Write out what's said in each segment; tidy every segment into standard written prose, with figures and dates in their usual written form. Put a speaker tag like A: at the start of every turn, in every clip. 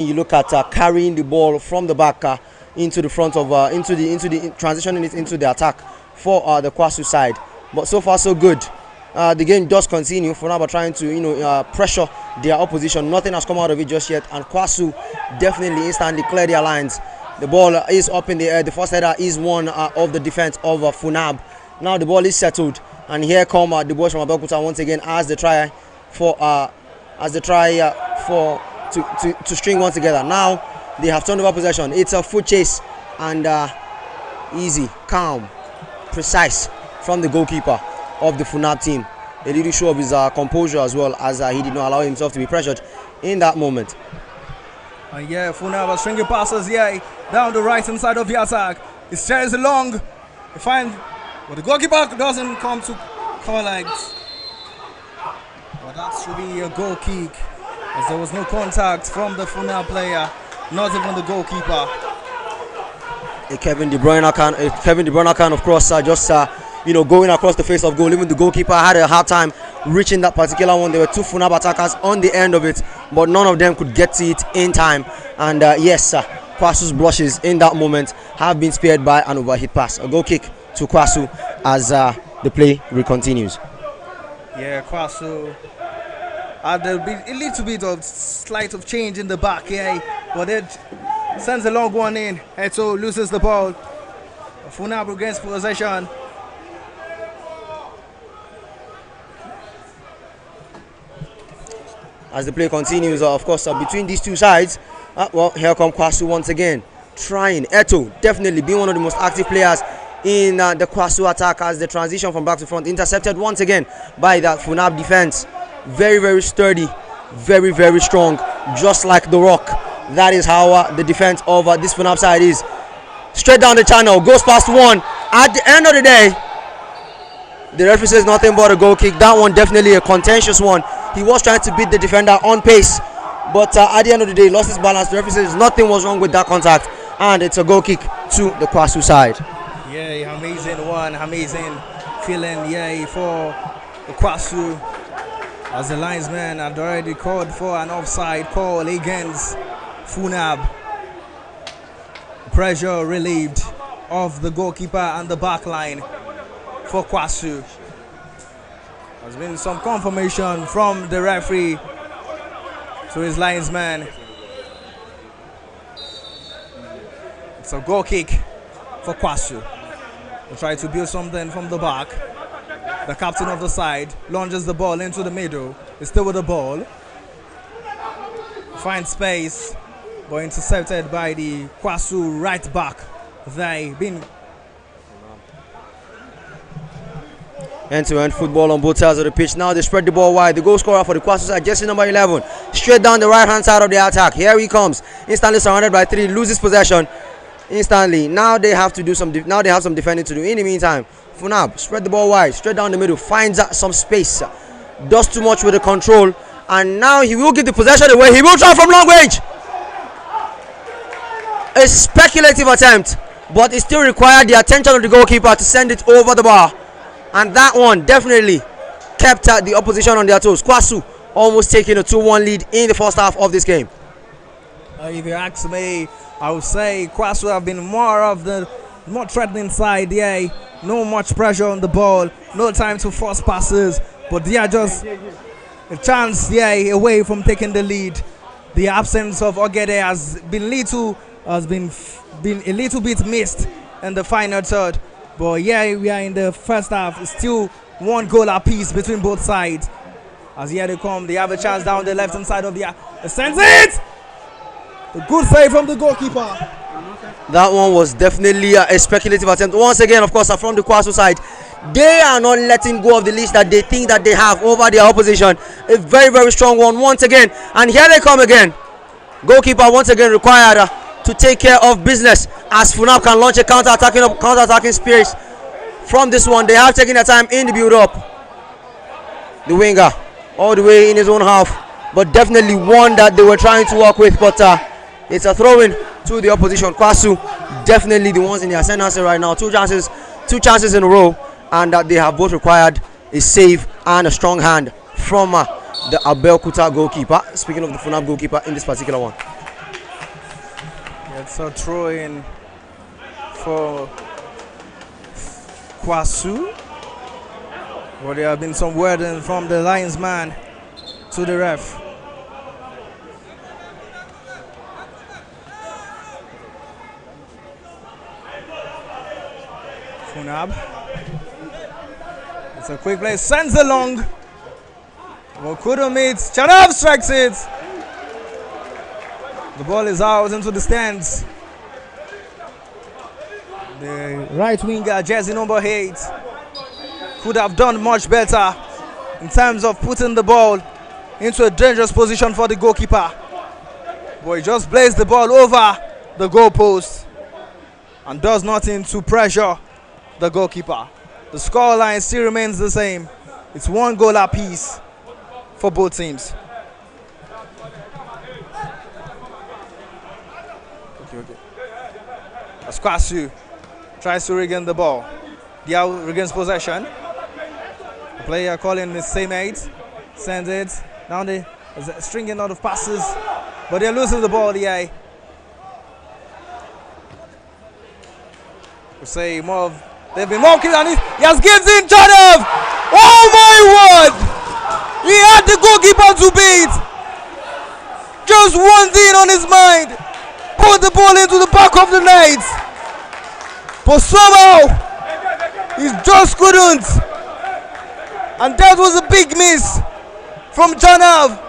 A: You look at carrying the ball from the back into the front of transitioning it into the attack for the KWASU side. But so far so good. The game does continue. FUNAAB are trying to pressure their opposition. Nothing has come out of it just yet, and KWASU definitely instantly clear their lines. The ball is up in the air. The first header is one of the defense of FUNAAB. Now the ball is settled, and here come the boys from Abeokuta once again as they try to string one together. Now they have turned over possession. It's a foot chase, and easy, calm, precise from the goalkeeper of the FUNAAB team. A little show of his composure as well, as he did not allow himself to be pressured in that moment.
B: Yeah, FUNAAB are stringing passes down the right hand side of the attack. It stares along. They find, but the goalkeeper doesn't come to collect. But that should be a goal kick, as there was no contact from the FUNAAB player, not even the goalkeeper.
A: Kevin De Bruyne can, of course, just going across the face of goal. Even the goalkeeper had a hard time reaching that particular one. There were two FUNAAB attackers on the end of it, but none of them could get to it in time. And yes, KWASU's blushes in that moment have been spared by an overhit pass. A goal kick to KWASU as the play continues.
B: Yeah, KWASU had a little bit of slight of change in the back, but it sends a long one in. Eto loses the ball. FUNAAB gains possession.
A: As the play continues, of course, between these two sides, well, here come KWASU once again, trying. Eto definitely being one of the most active players in the KWASU attack as the transition from back to front, intercepted once again by that FUNAAB defense. Very, very sturdy, very, very strong, just like the rock. That is how the defense of this FUNAAB side is. Straight down the channel, goes past one. At the end of the day, the referee says nothing but a goal kick. That one definitely a contentious one. He was trying to beat the defender on pace, but at the end of the day, lost his balance. The referee says nothing was wrong with that contact, and it's a goal kick to the KWASU side.
B: Yeah, amazing one, amazing feeling, for the KWASU, as the linesman had already called for an offside call against FUNAAB. Pressure relieved of the goalkeeper and the back line for KWASU. There's been some confirmation from the referee to his linesman. It's a goal kick for KWASU. They try to build something from the back. The captain of the side launches the ball into the middle. He's still with the ball. Finds space, but intercepted by the KWASU right back. They've been
A: end-to-end football on both sides of the pitch. Now they spread the ball wide. The goal scorer for the KWASU side, jersey number 11, straight down the right-hand side of the attack. Here he comes, instantly surrounded by three, loses possession instantly. Now they have to do some. Now they have some defending to do. In the meantime, FUNAAB spread the ball wide, straight down the middle, finds some space, does too much with the control, and now he will give the possession away. He will try from long range. A speculative attempt, but it still required the attention of the goalkeeper to send it over the bar. And that one definitely kept the opposition on their toes. KWASU almost taking a 2-1 lead in the first half of this game.
B: If you ask me, I would say KWASU have been more threatening side. No much pressure on the ball, no time to force passes, but they are just a chance away from taking the lead. The absence of Ogede has been a little bit missed in the final third. But we are in the first half. It's still one goal apiece between both sides. As here they come, they have a chance down the left hand side of the sends it! A good save from the goalkeeper.
A: That one was definitely a speculative attempt. Once again, of course, from the KWASU side, they are not letting go of the lead that they think that they have over their opposition. A very, very strong one once again. And here they come again. Goalkeeper once again required to take care of business, as FUNAAB can launch a counter-attacking spirit from this one. They have taken their time in the build-up. The winger all the way in his own half, but definitely one that they were trying to work with, but it's a throw-in to the opposition. KWASU definitely the ones in the ascendancy right now. Two chances in a row, and they have both required a save and a strong hand from the Abeokuta goalkeeper. Speaking of the FUNAAB goalkeeper in this particular one.
B: It's a throw in for KWASU. But there have been some wording from the linesman to the ref. FUNAAB. It's a quick play, sends it long. Couldn't meet. Jollof strikes it. The ball is out into the stands. The right winger, jersey number 8, could have done much better in terms of putting the ball into a dangerous position for the goalkeeper. But he just blazed the ball over the goalpost and does nothing to pressure the goalkeeper. The scoreline still remains the same. It's 1 goal apiece for both teams. Okay. As KWASU tries to regain the ball. Diao regains possession. The player calling the same 8. Sends it down the stringing out of passes. But they're losing the ball, yeah. We say more of, they've been more killed on it. He has gives in Jollof. Oh my word! He had the goalkeeper to beat. Just one thing on his mind. Put the ball into the back of the net. But somehow he just couldn't. And that was a big miss from Jollof.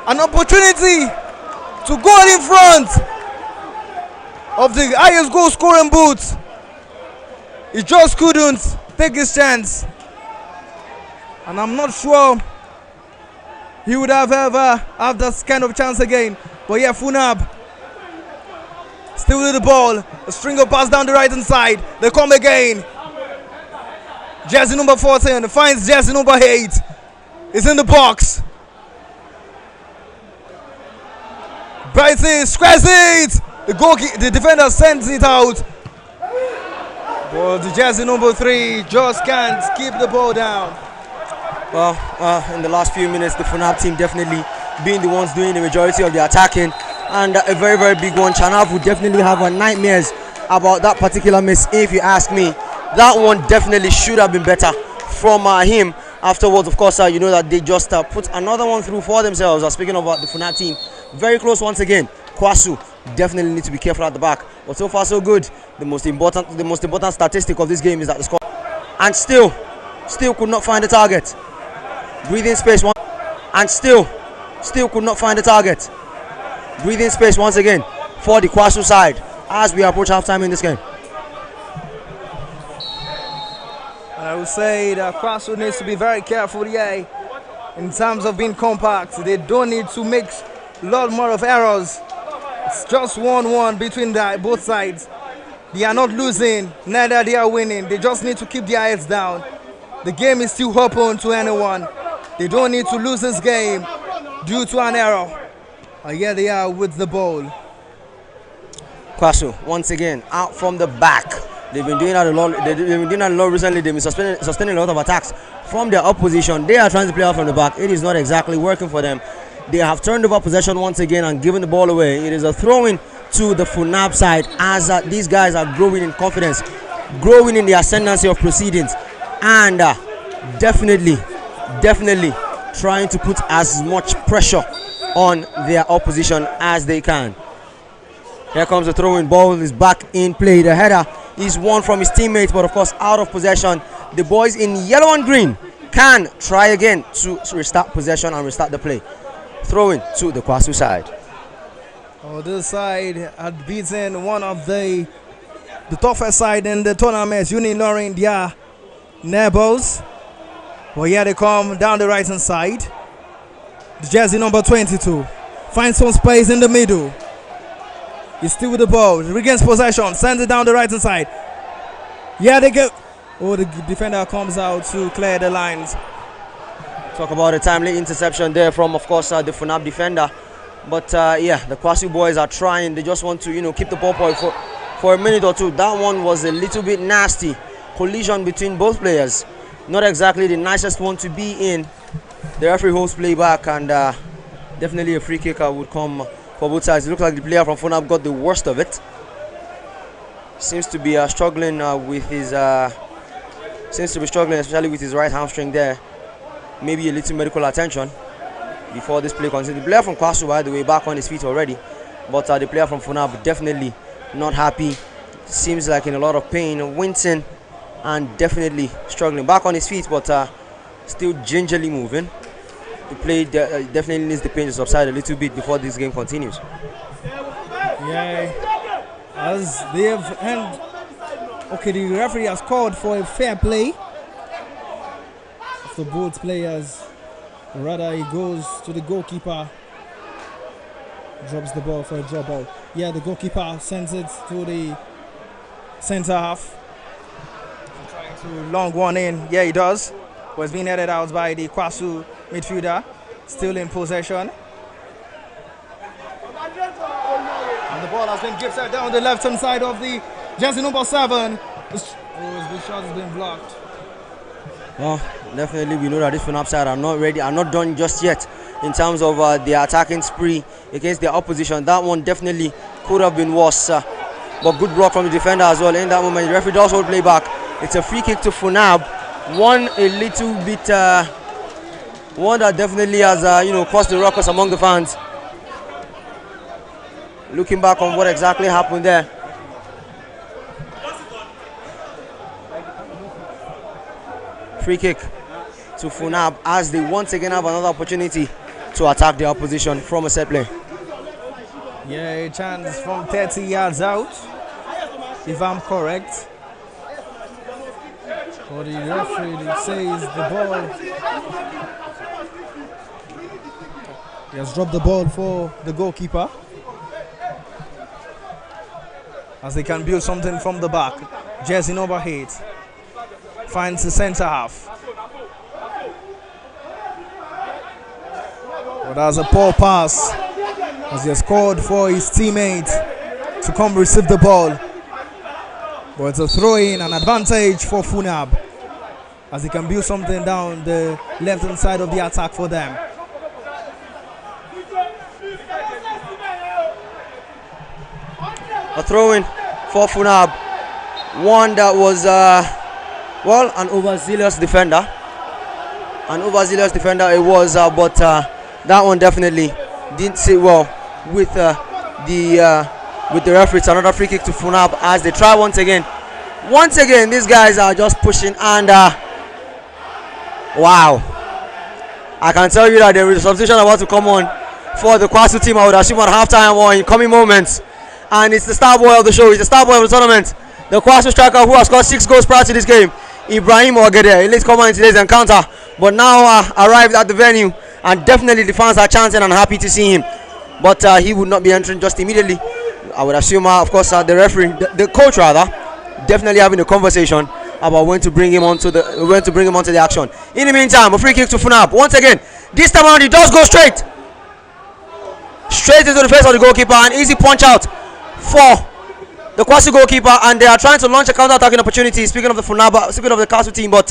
B: An opportunity to go in front of the highest goal scoring booth. He just couldn't take his chance. And I'm not sure he would have ever have that kind of chance again. But yeah, FUNAAB still with the ball. A string of pass down the right hand side. They come again. Jersey number 14 finds jersey number 8. Is in the box. Bites it, squares it. The defender sends it out. But the jersey number 3 just can't keep the ball down.
A: Well, in the last few minutes, the FUNAAB team definitely being the ones doing the majority of the attacking. And a very, very big one. Chanav would definitely have nightmares about that particular miss, if you ask me. That one definitely should have been better from him. Afterwards, of course, you know that they just put another one through for themselves. Speaking about the FUNAAB team, very close once again. KWASU definitely need to be careful at the back. But so far, so good. The most important statistic of this game is that the score. And still could not find the target. Breathing space one, and still could not find the target. Breathing space once again for the KWASU side as we approach halftime in this game.
B: And I would say that KWASU needs to be very careful, yeah, in terms of being compact. They don't need to make a lot more of errors. It's just 1-1 between both sides. They are not losing, neither they are winning. They just need to keep their heads down. The game is still open to anyone. They don't need to lose this game due to an error. Here they are with the ball.
A: KWASU once again out from the back. They've been doing that a lot. They've been doing that a lot recently. They've been sustaining a lot of attacks from their opposition. They are trying to play out from the back. It is not exactly working for them. They have turned over possession once again and given the ball away. It is a throw-in to the FUNAAB side as these guys are growing in confidence, growing in the ascendancy of proceedings, and definitely trying to put as much pressure on their opposition as they can. Here comes the throw-in. Ball is back in play. The header is won from his teammates, but of course out of possession. The boys in yellow and green can try again to restart possession and restart the play. Throw-in to the KWASU side.
B: This side had beaten one of the toughest side in the tournament, ignoring their neighbors. Well, here they come down the right hand side. The jersey number 22 finds some space in the middle. He's still with the ball. He regains possession, sends it down the right hand side. Yeah, they go. Oh, the defender comes out to clear the lines.
A: Talk about a timely interception there from, of course, the FUNAAB defender. But yeah, the KWASU boys are trying. They just want to, keep the ball for a minute or two. That one was a little bit nasty. Collision between both players. Not exactly the nicest one to be in. The referee holds play back, and definitely a free kick would come for both sides. It looks like the player from FUNAAB got the worst of it. seems to be struggling with his especially with his right hamstring there. Maybe a little medical attention before this play continues. The player from KWASU, by the way, back on his feet already, but the player from FUNAAB definitely not happy. Seems like in a lot of pain, wincing, and definitely struggling. Back on his feet, but still gingerly moving. The play definitely needs the pain to subside a little bit before this game continues.
B: Yeah, as they have and okay, the referee has called for a fair play for both players. Rather, he goes to the goalkeeper, drops the ball for a drop ball. Yeah, the goalkeeper sends it to the center half. Trying to long one in. Yeah, he does. Was being headed out by the KWASU midfielder. Still in possession. And the ball has been gifted down the left hand side of the jersey number 7. The shot has been blocked.
A: Well, definitely we know that this FUNAAB side are not ready, are not done just yet in terms of the attacking spree against their opposition. That one definitely could have been worse, but good block from the defender as well. In that moment, the referee does hold play back. It's a free kick to FUNAAB. One a little bit, one that definitely has caused the ruckus among the fans. Looking back on what exactly happened there. Free kick to FUNAAB as they once again have another opportunity to attack the opposition from a set play.
B: Yeah, a chance from 30 yards out, if I'm correct. For the referee, it says the ball. He has dropped the ball for the goalkeeper. As they can build something from the back. Jersey number 8 finds the center half. But that's a poor pass as he has called for his teammate to come receive the ball. But it's a throw in, an advantage for FUNAAB as he can build something down the left hand side of the attack for them.
A: A throw in for FUNAAB. One that was an overzealous defender. An overzealous defender it was, but that one definitely didn't sit well with the referee. It's another free kick to FUNAAB as they try once again. Once again, these guys are just pushing, and wow. I can tell you that there is a substitution about to come on for the KWASU team. I would assume at halftime or in coming moments. And it's the star boy of the show. He's the star boy of the tournament. The KWASU striker who has scored 6 goals prior to this game. Ibrahim Ogede. He late comer in today's encounter, but now arrived at the venue, and definitely the fans are chanting and happy to see him. But he would not be entering just immediately. I would assume, of course, the referee, the coach rather, definitely having a conversation about when to bring him onto the action. In the meantime, a free kick to FUNAAB. Once again, this time around, he does go straight into the face of the goalkeeper. An easy punch out for the KWASU goalkeeper, and they are trying to launch a counter-attacking opportunity. Speaking of the KWASU team, but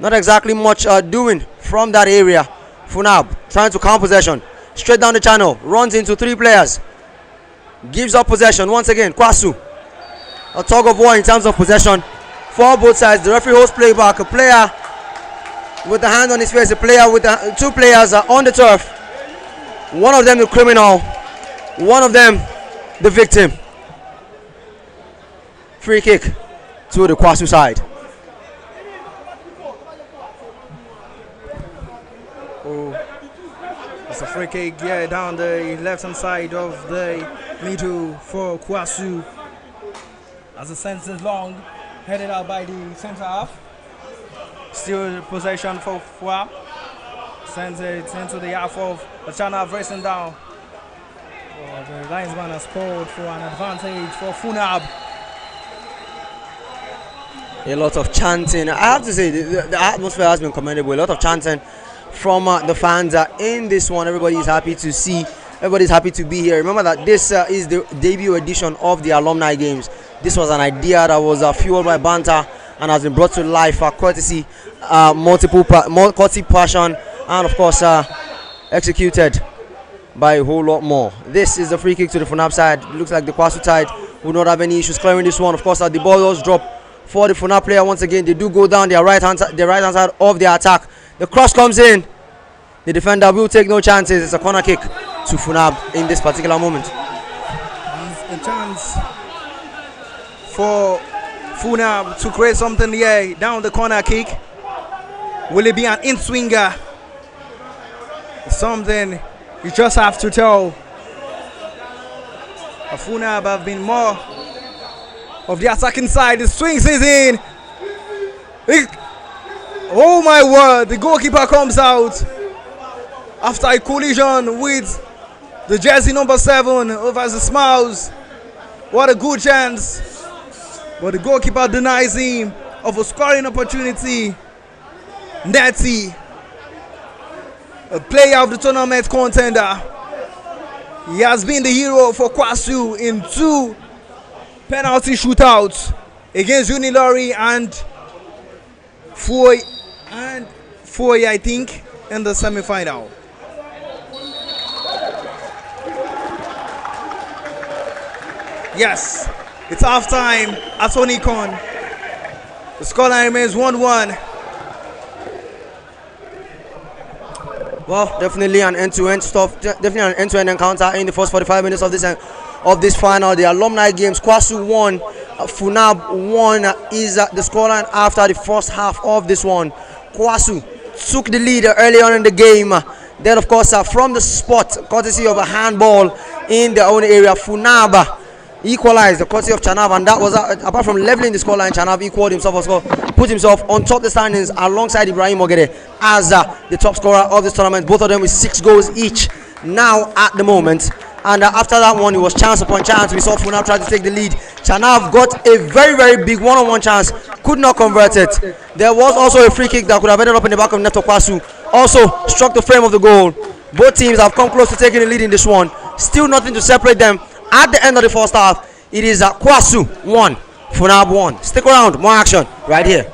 A: not exactly much doing from that area. FUNAAB trying to count possession, straight down the channel, runs into 3 players, gives up possession once again. KWASU, a tug of war in terms of possession for both sides. The referee holds play back. A player with the hand on his face, a player with 2 players on the turf. One of them the criminal, one of them the victim. Free kick to the KWASU side.
B: Oh, it's a free kick, yeah, down the left hand side of the middle for KWASU. As the sends it long, headed out by the center half. Still possession for FUNAAB. Sends it into the half of the channel, racing down. The linesman has called for an advantage for FUNAAB.
A: A lot of chanting. I have to say, the atmosphere has been commendable. A lot of chanting from the fans in this one. Everybody is happy to see. Everybody is happy to be here. Remember that this is the debut edition of the Alumni Games. This was an idea that was fueled by banter and has been brought to life courtesy, courtesy, passion, and of course executed by a whole lot more. This is the free kick to the FUNAAB side. It looks like the KWASU side would not have any issues clearing this one. Of course, the ball does drop for the FUNAAB player once again. They do go down their right hand side of their attack. The cross comes in. The defender will take no chances. It's a corner kick to FUNAAB in this particular moment.
B: A chance for FUNAAB to create something here down the corner kick. Will it be an in-swinger? Something you just have to tell. FUNAAB have been more of the attacking side. The swings is in. Oh my word, the goalkeeper comes out after a collision with the jersey number 7 over the smiles. What a good chance. But the goalkeeper denies him of a scoring opportunity. Netty, a player of the tournament contender. He has been the hero for KWASU in 2 penalty shootouts against Unilori and Foy, I think, in the semi-final. Yes, it's half-time at Onikan. The scoreline remains 1-1.
A: Well, definitely an end-to-end stuff. Definitely an end-to-end encounter in the first 45 minutes of this final. The Alumni Games, KWASU 1, FUNAAB 1 is the scoreline after the first half of this one. KWASU took the lead early on in the game. Then, of course, from the spot, courtesy of a handball in their own area, FUNAAB equalized the courtesy of Chanav, and that was apart from leveling the scoreline. Chanav equaled himself as well, put himself on top of the standings alongside Ibrahim Ogede as the top scorer of this tournament. Both of them with 6 goals each now at the moment. And after that one, it was chance upon chance. We saw FUNAAB try to take the lead. Chanav got a very, very big one-on-one chance, could not convert it. There was also a free kick that could have ended up in the back of net of KWASU. Also struck the frame of the goal. Both teams have come close to taking the lead in this one. Still nothing to separate them. At the end of the first half, it is KWASU 1, FUNAAB 1. Stick around, more action right here.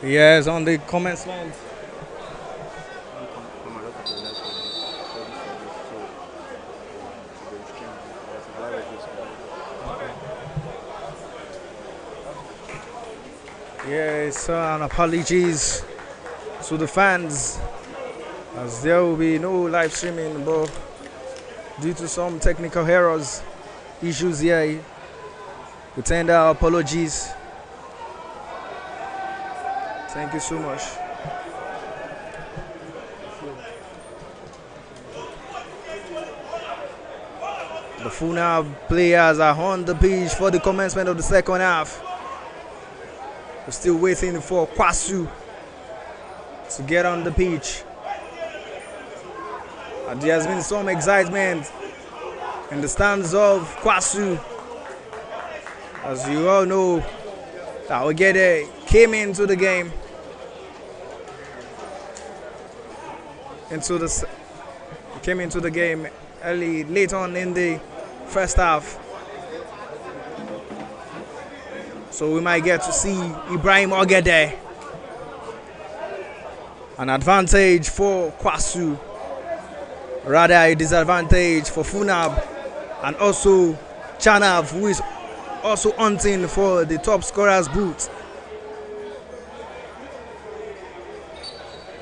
B: Yes, on the comments line. Yes, and apologies to the fans, as there will be no live streaming, but due to some technical errors, issues here, we tender our apologies. Thank you so much. The FUNAAB players are on the pitch for the commencement of the second half. We're still waiting for KWASU to get on the pitch. And there has been some excitement in the stands of KWASU. As you all know, that Ogede came into the game. Came into the game late on in the first half. So we might get to see Ibrahim Ogede. An advantage for KWASU, rather a disadvantage for FUNAAB, and also Chanav, who is also hunting for the top scorer's boot.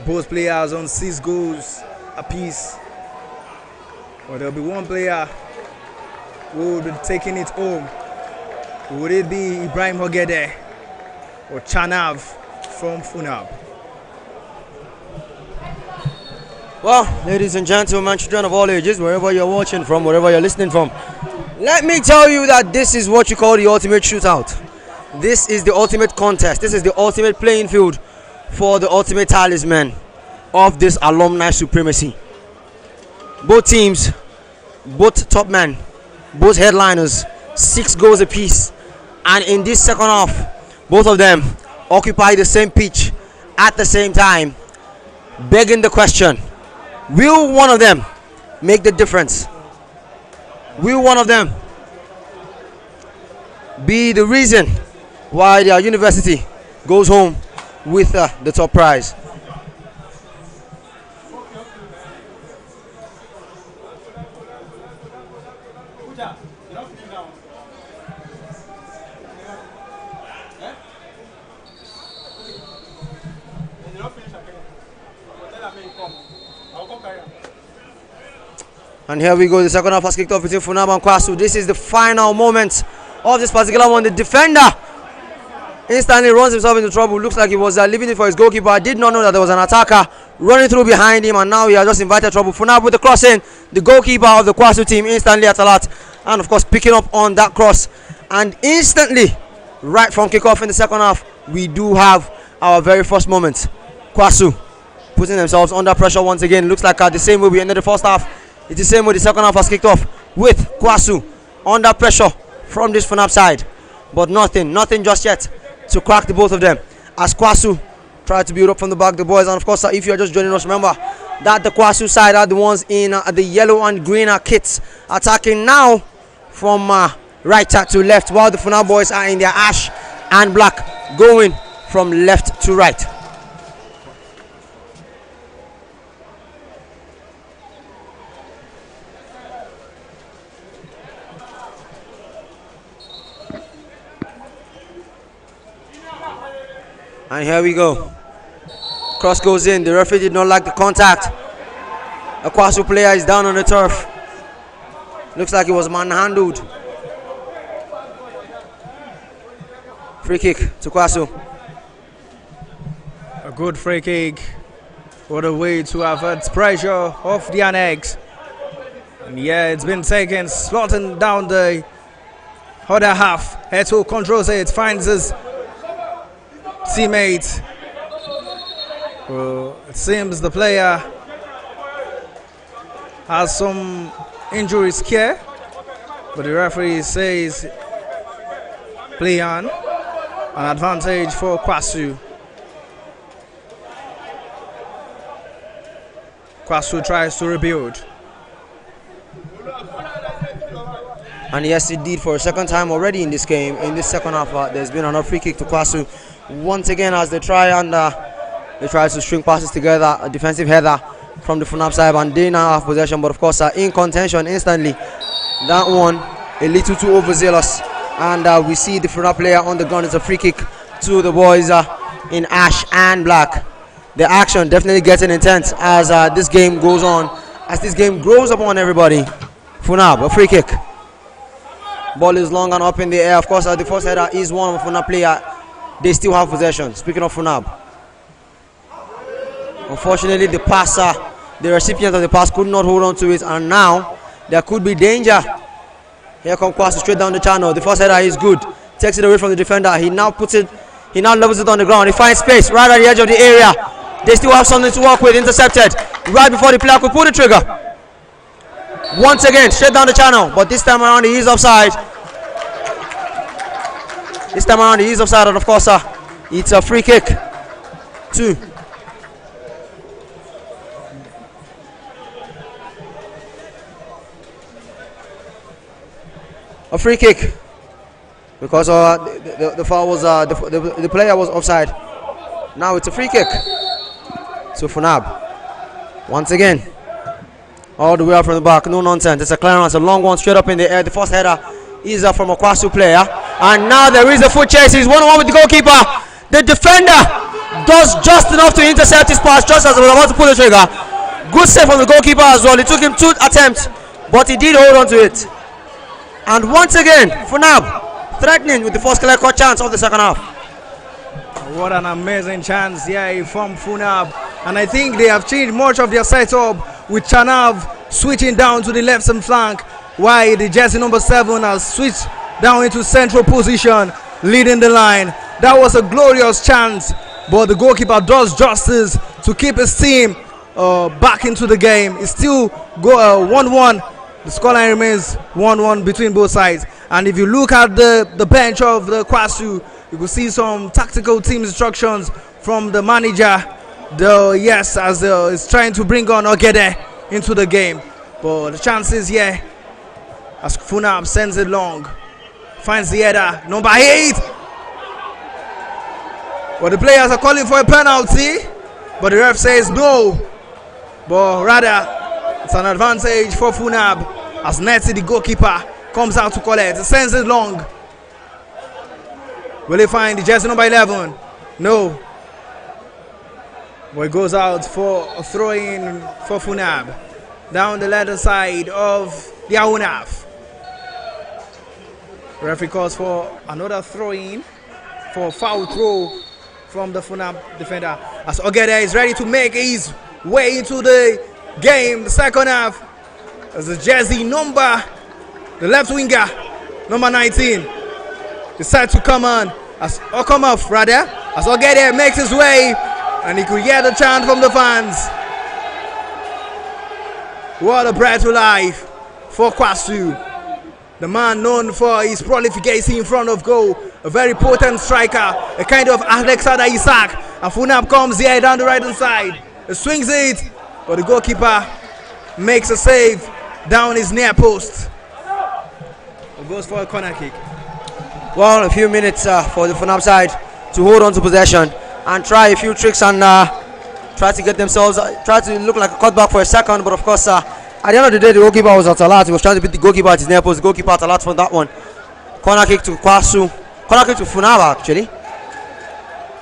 B: Both players on 6 goals apiece. But there'll be one player who will be taking it home. Would it be Ibrahim Ogede or Chanav from FUNAAB?
A: Well, ladies and gentlemen, children of all ages, wherever you're watching from, wherever you're listening from, let me tell you that this is what you call the ultimate shootout. This is the ultimate contest. This is the ultimate playing field for the ultimate talisman of this alumni supremacy. Both teams, both top men, both headliners, 6 goals apiece. And in this second half, both of them occupy the same pitch at the same time, begging the question, will one of them make the difference? Will one of them be the reason why their university goes home with the top prize? And here we go, the second half has kicked off between FUNAAB and KWASU. This is the final moment of this particular one. The defender instantly runs himself into trouble. Looks like he was leaving it for his goalkeeper. I did not know that there was an attacker running through behind him, and now he has just invited trouble. FUNAAB with the cross in. The goalkeeper of the KWASU team instantly at alert, and of course picking up on that cross. And instantly, right from kickoff in the second half, we do have our very first moment. KWASU putting themselves under pressure once again. Looks like the same way we ended the first half. It's the same way the second half has kicked off, with KWASU under pressure from this FUNAAB side. But nothing just yet to crack the both of them, as KWASU try to build up from the back, the boys. And of course, if you are just joining us, remember that the KWASU side are the ones in the yellow and green kits, attacking now from right to left, while the FUNAAB boys are in their ash and black, going from left to right. And here we go. Cross goes in. The referee did not like the contact. A KWASU player is down on the turf. Looks like he was manhandled. Free kick to KWASU.
B: A good free kick. What a way to avert pressure off the annex. And yeah, it's been taken, slotting down the other half. Heto controls it, finds his teammate. It seems the player has some injury scare, but the referee says play on. An advantage for KWASU. KWASU tries to rebuild.
A: And yes, indeed, for a second time already in this game, in this second half, there's been another free kick to KWASU. Once again, as they try to string passes together, a defensive header from the FUNAAB side, and they now have possession, but of course in contention instantly. That one a little too overzealous, and we see the FUNAAB player on the ground. It's a free kick to the boys in ash and black. The action definitely getting intense as this game goes on, as this game grows upon everybody. FUNAAB, a free kick. Ball is long and up in the air. Of course, the first header is one of the FUNAAB player. They still have possession. Speaking of FUNAAB, unfortunately, the passer, the recipient of the pass, could not hold on to it, and now there could be danger. Here comes KWASU straight down the channel. The first header is good. Takes it away from the defender. He now levels it on the ground. He finds space right at the edge of the area. They still have something to work with. Intercepted right before the player could pull the trigger. Once again, straight down the channel, but this time around he is offside. This time around he is offside, and of course it's a free kick to a free kick because the foul was the player was offside. Now it's a free kick to FUNAAB. Once again, all the way up from the back, no nonsense. It's a clearance, a long one straight up in the air. The first header is from a KWASU player, and now there is a foot chase. He's 1-on-1 with the goalkeeper. The defender does just enough to intercept his pass just as he was about to pull the trigger. Good save from the goalkeeper as well. It took him 2 attempts, but he did hold on to it. And once again, FUNAAB threatening with the first clear cut chance of the second half.
B: What an amazing chance here from FUNAAB. And I think they have changed much of their setup, with Chanav switching down to the left flank, while the jersey number 7 has switched down into central position, leading the line. That was a glorious chance, but the goalkeeper does justice to keep his team back into the game. It's still 1-1. The scoreline remains 1-1 between both sides. And if you look at the bench of the KWASU, you will see some tactical team instructions from the manager. As is trying to bring on Ogede into the game. But the chances here, as FUNAAB sends it long, finds the header, number 8. Well, the players are calling for a penalty, but the ref says no. But rather, it's an advantage for FUNAAB, as Netty, the goalkeeper, comes out to collect. Sends it long. Will he find the jersey number 11? No. But it goes out for a throw-in for FUNAAB. Down the left side of the own half. Referee calls for another throw-in for foul throw from the FUNAAB defender. As Ogede is ready to make his way into the game, the second half. As the jersey number, the left winger, number 19, is set to come on. As Ogede makes his way, and he could hear the chant from the fans. What a breath to life for KWASU. The man known for his prolificacy in front of goal, a very potent striker, a kind of Alexander Isak. And FUNAAB comes here down the right hand side. He swings it, but the goalkeeper makes a save down his near post. It goes for a corner kick.
A: Well, a few minutes for the FUNAAB side to hold on to possession and try a few tricks and try to get themselves, try to look like a cutback for a second. But of course, at the end of the day, the goalkeeper was at a lot. He was trying to beat the goalkeeper at his near post. The goalkeeper at a lot for that one. Corner kick to KWASU. Corner kick to FUNAAB actually.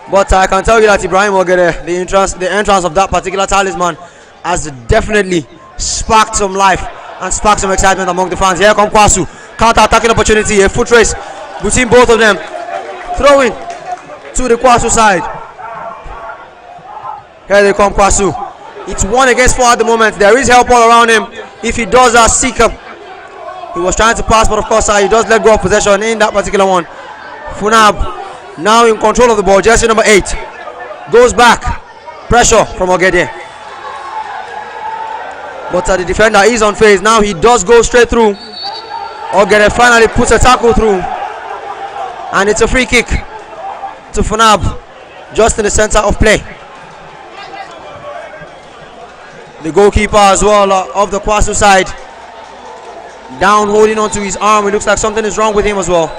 A: But I can tell you that Ibrahim Ogede, the entrance of that particular talisman has definitely sparked some life and sparked some excitement among the fans. Here come KWASU. Counter-attacking opportunity. A foot race between both of them. Throwing to the KWASU side. Here they come, KWASU. It's 1 against 4 at the moment. There is help all around him. If he does seek him. He was trying to pass, but of course he does let go of possession in that particular one. FUNAAB now in control of the ball. Jersey number 8 goes back. Pressure from Ogede. But the defender is on phase. Now he does go straight through. Ogede finally puts a tackle through. And it's a free kick to FUNAAB just in the center of play. The goalkeeper as well of the KWASU side down holding onto his arm. It looks like something is wrong with him as well.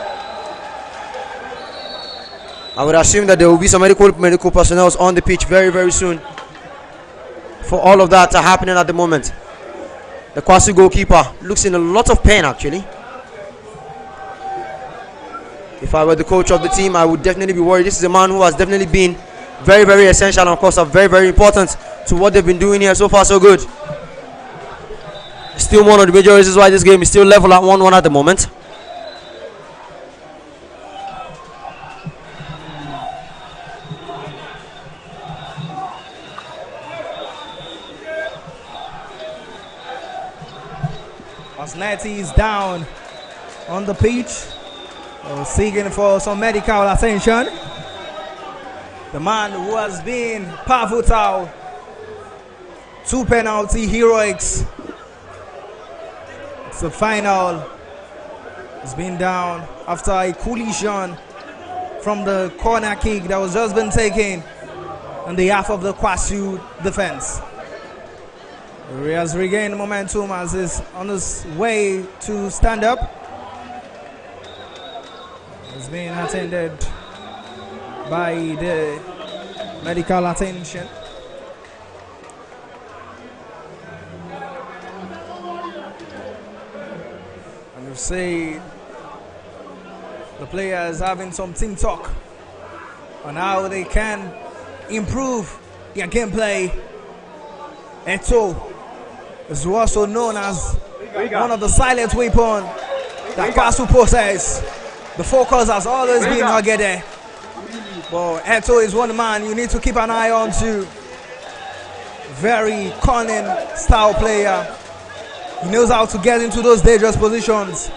A: I would assume that there will be some medical personnel on the pitch very, very soon for all of that happening at the moment. The KWASU goalkeeper looks in a lot of pain actually. If I were the coach of the team, I would definitely be worried. This is a man who has definitely been very, very essential and of course very, very important to what they've been doing here. So far so good. Still one of the major reasons why this game is still level at 1-1 at the moment.
B: Osneti is down on the pitch, seeking for some medical attention. The man who has been pivotal, 2 penalty heroics. It's the final. He's been down after a collision from the corner kick that was just been taken on the half of the KWASU defense. He has regained momentum as he's on his way to stand up. He's being attended by the medical attention. And you see the players having some team talk on how they can improve their gameplay. Eto is also known as one of the silent weapons that KWASU possess. The focus has always been Ogede. But Eto is one man you need to keep an eye on too. Very cunning style player. He knows how to get into those dangerous positions.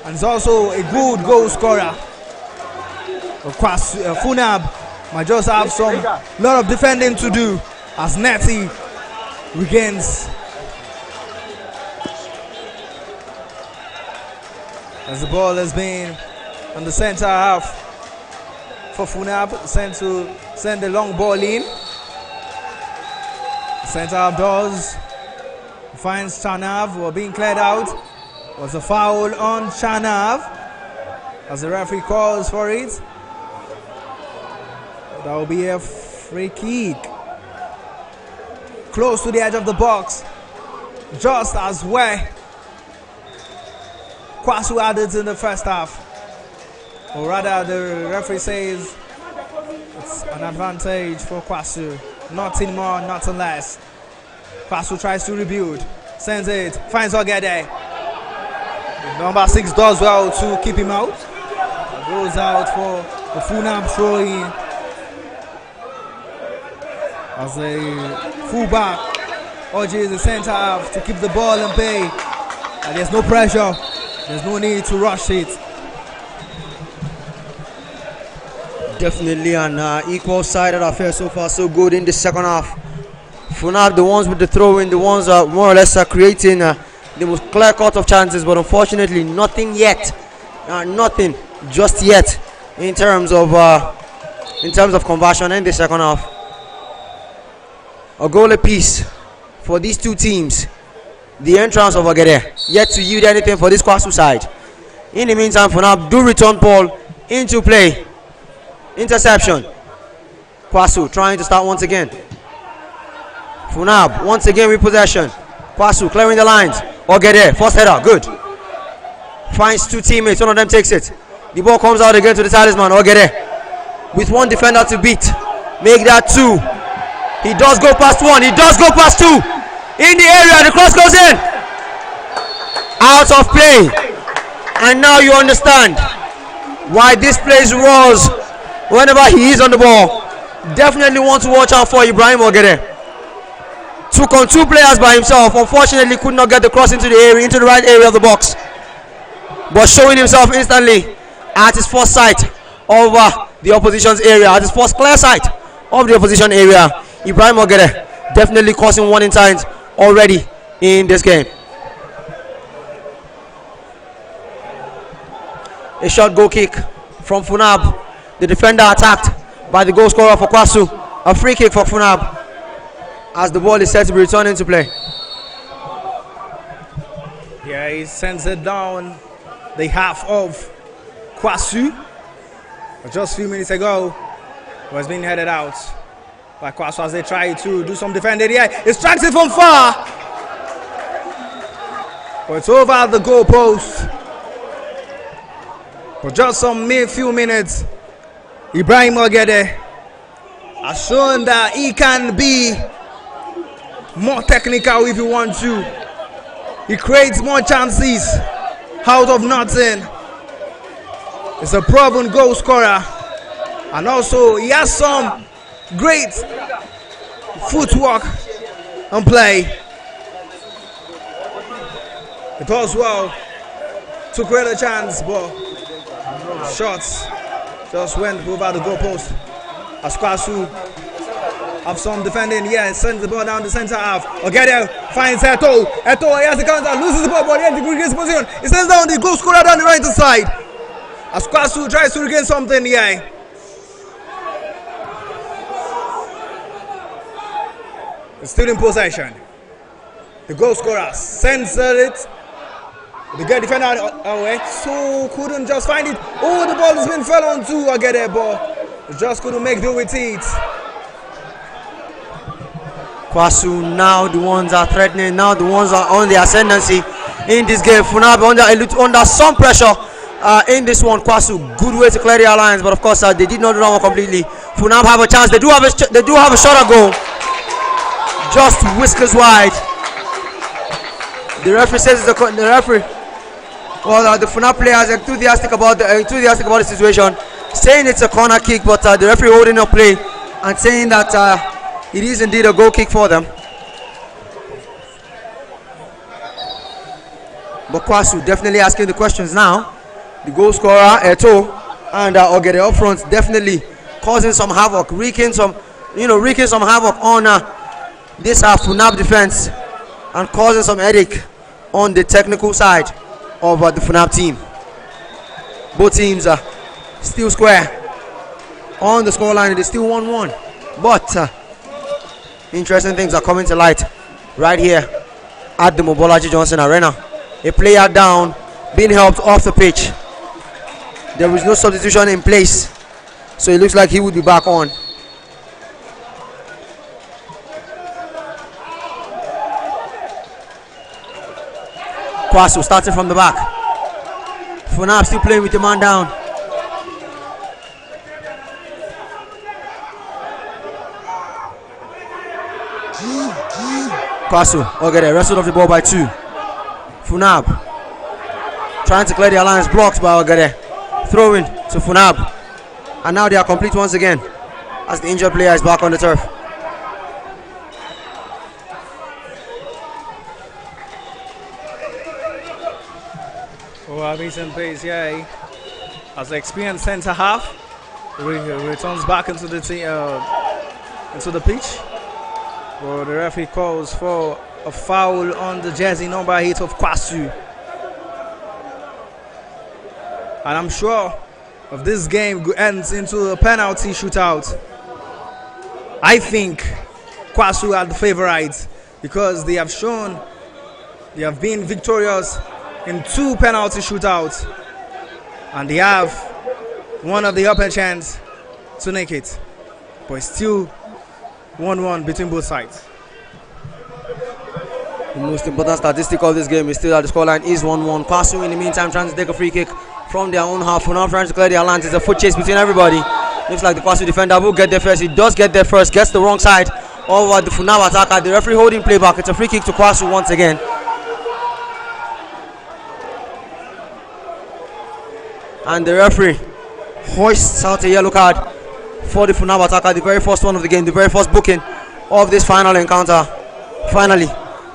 B: And he's also a good goal scorer. Of course, FUNAAB might just have some lot of defending to do as Netty regains. As the ball has been on the center half for FUNAAB, send the long ball in. The center half does. Finds Chanav, who are being cleared out. Was a foul on Chanav as the referee calls for it. That will be a free kick. Close to the edge of the box. Just as where KWASU added in the first half. Or rather, the referee says it's an advantage for KWASU. Nothing more, nothing less. KWASU tries to rebuild. Sends it. Finds Ogede. Number 6 does well to keep him out. Goes out for the FUNAAB throw-in. As a fullback urges the centre half to keep the ball in play. And there's no pressure. There's no need to rush it.
A: Definitely an equal-sided affair so far, so good in the second half. FUNAAB, the ones with the throw-in, the ones that more or less are creating the most clear-cut of chances, but unfortunately nothing yet, nothing just yet in terms of conversion in the second half. A goal apiece for these two teams. The entrance of Ogede yet to yield anything for this KWASU side. In the meantime, FUNAAB do return ball into play. Interception. KWASU trying to start once again. FUNAAB once again with possession. KWASU clearing the lines. Ogede, first header, good. Finds two teammates, one of them takes it. The ball comes out again to the talisman. Ogede with one defender to beat. Make that 2. He does go past 1. He does go past 2. In the area, the cross goes in. Out of play. And now you understand why this place was whenever he is on the ball. Definitely want to watch out for Ibrahim Ogede. Took on 2 players by himself. Unfortunately, could not get the cross into the area, into the right area of the box. But showing himself instantly at his first sight over the opposition's area, at his first clear sight of the opposition area. Ibrahim Ogede definitely causing warning signs already in this game. A short goal kick from FUNAAB. The defender attacked by the goal scorer for KWASU. A free kick for FUNAAB as the ball is set to be returned into play.
B: Yeah, he sends it down the half of KWASU. Just a few minutes ago, was being headed out by KWASU as they try to do some defending. Yeah, he strikes it from far. But it's over the goalpost. For just some few minutes, Ibrahim Ogede has shown that he can be more technical if you want to. He creates more chances out of nothing. He's a proven goal scorer. And also he has some great footwork and play. It does well to create a chance, but shots just went over the goalpost. As KWASU have some defending. Yeah, sends the ball down the center half. Ogede finds Eto. Eto, he has the counter, loses the ball, but he has the good position. He sends down the goal scorer down the right side. As KWASU tries to regain something, yeah. It's still in possession. The goal scorer sends it. The guy defender away, so couldn't just find it. Oh, the ball has been fell on to Ogede, but just couldn't make do with it.
A: KWASU now the ones are threatening, now the ones are on the ascendancy in this game. FUNAAB under some pressure in this one. KWASU, good way to clear the alliance, but of course they did not do that one completely. FUNAAB have a chance. They do have a shot at goal, just whiskers wide. The referee says the referee. Well, the FUNAAB players are enthusiastic about the situation, saying it's a corner kick, but the referee holding up play and saying that it is indeed a goal kick for them. But KWASU definitely asking the questions now. The goal scorer Eto and Ogede up front definitely causing some havoc, wreaking some havoc on this FUNAAB defense and causing some headache on the technical side of the FUNAAB team. Both teams are still square on the scoreline. It is still 1-1, but interesting things are coming to light right here at the Mobolaji Johnson Arena. A player down, being helped off the pitch. There is no substitution in place, so it looks like he would be back on. KWASU starting from the back. FUNAAB still playing with the man down. KWASU, okay, wrestled off the ball by 2. FUNAAB trying to clear the alliance, blocks by Ogede. Throw in to FUNAAB. And now they are complete once again as the injured player is back on the turf.
B: Recent pace, yeah. As the experienced centre half returns back into the pitch. Well, the referee calls for a foul on the jersey number 8 of KWASU. And I'm sure if this game ends into a penalty shootout, I think KWASU are the favorites because they have shown they have been victorious in 2 penalty shootouts, and they have one of the upper chance to make it. But it's still 1-1 between both sides.
A: The most important statistic of this game is still that the scoreline is 1-1. KWASU in the meantime trying to take a free kick from their own half. FUNAAB trying to clear their lines. It's a foot chase between everybody. Looks like the KWASU defender will get there first. He does get there first, gets the wrong side over the FUNAAB attacker. The referee holding play back. It's a free kick to KWASU once again. And the referee hoists out a yellow card for the FUNAAB attacker. The very first one of the game, the very first booking of this final encounter. Finally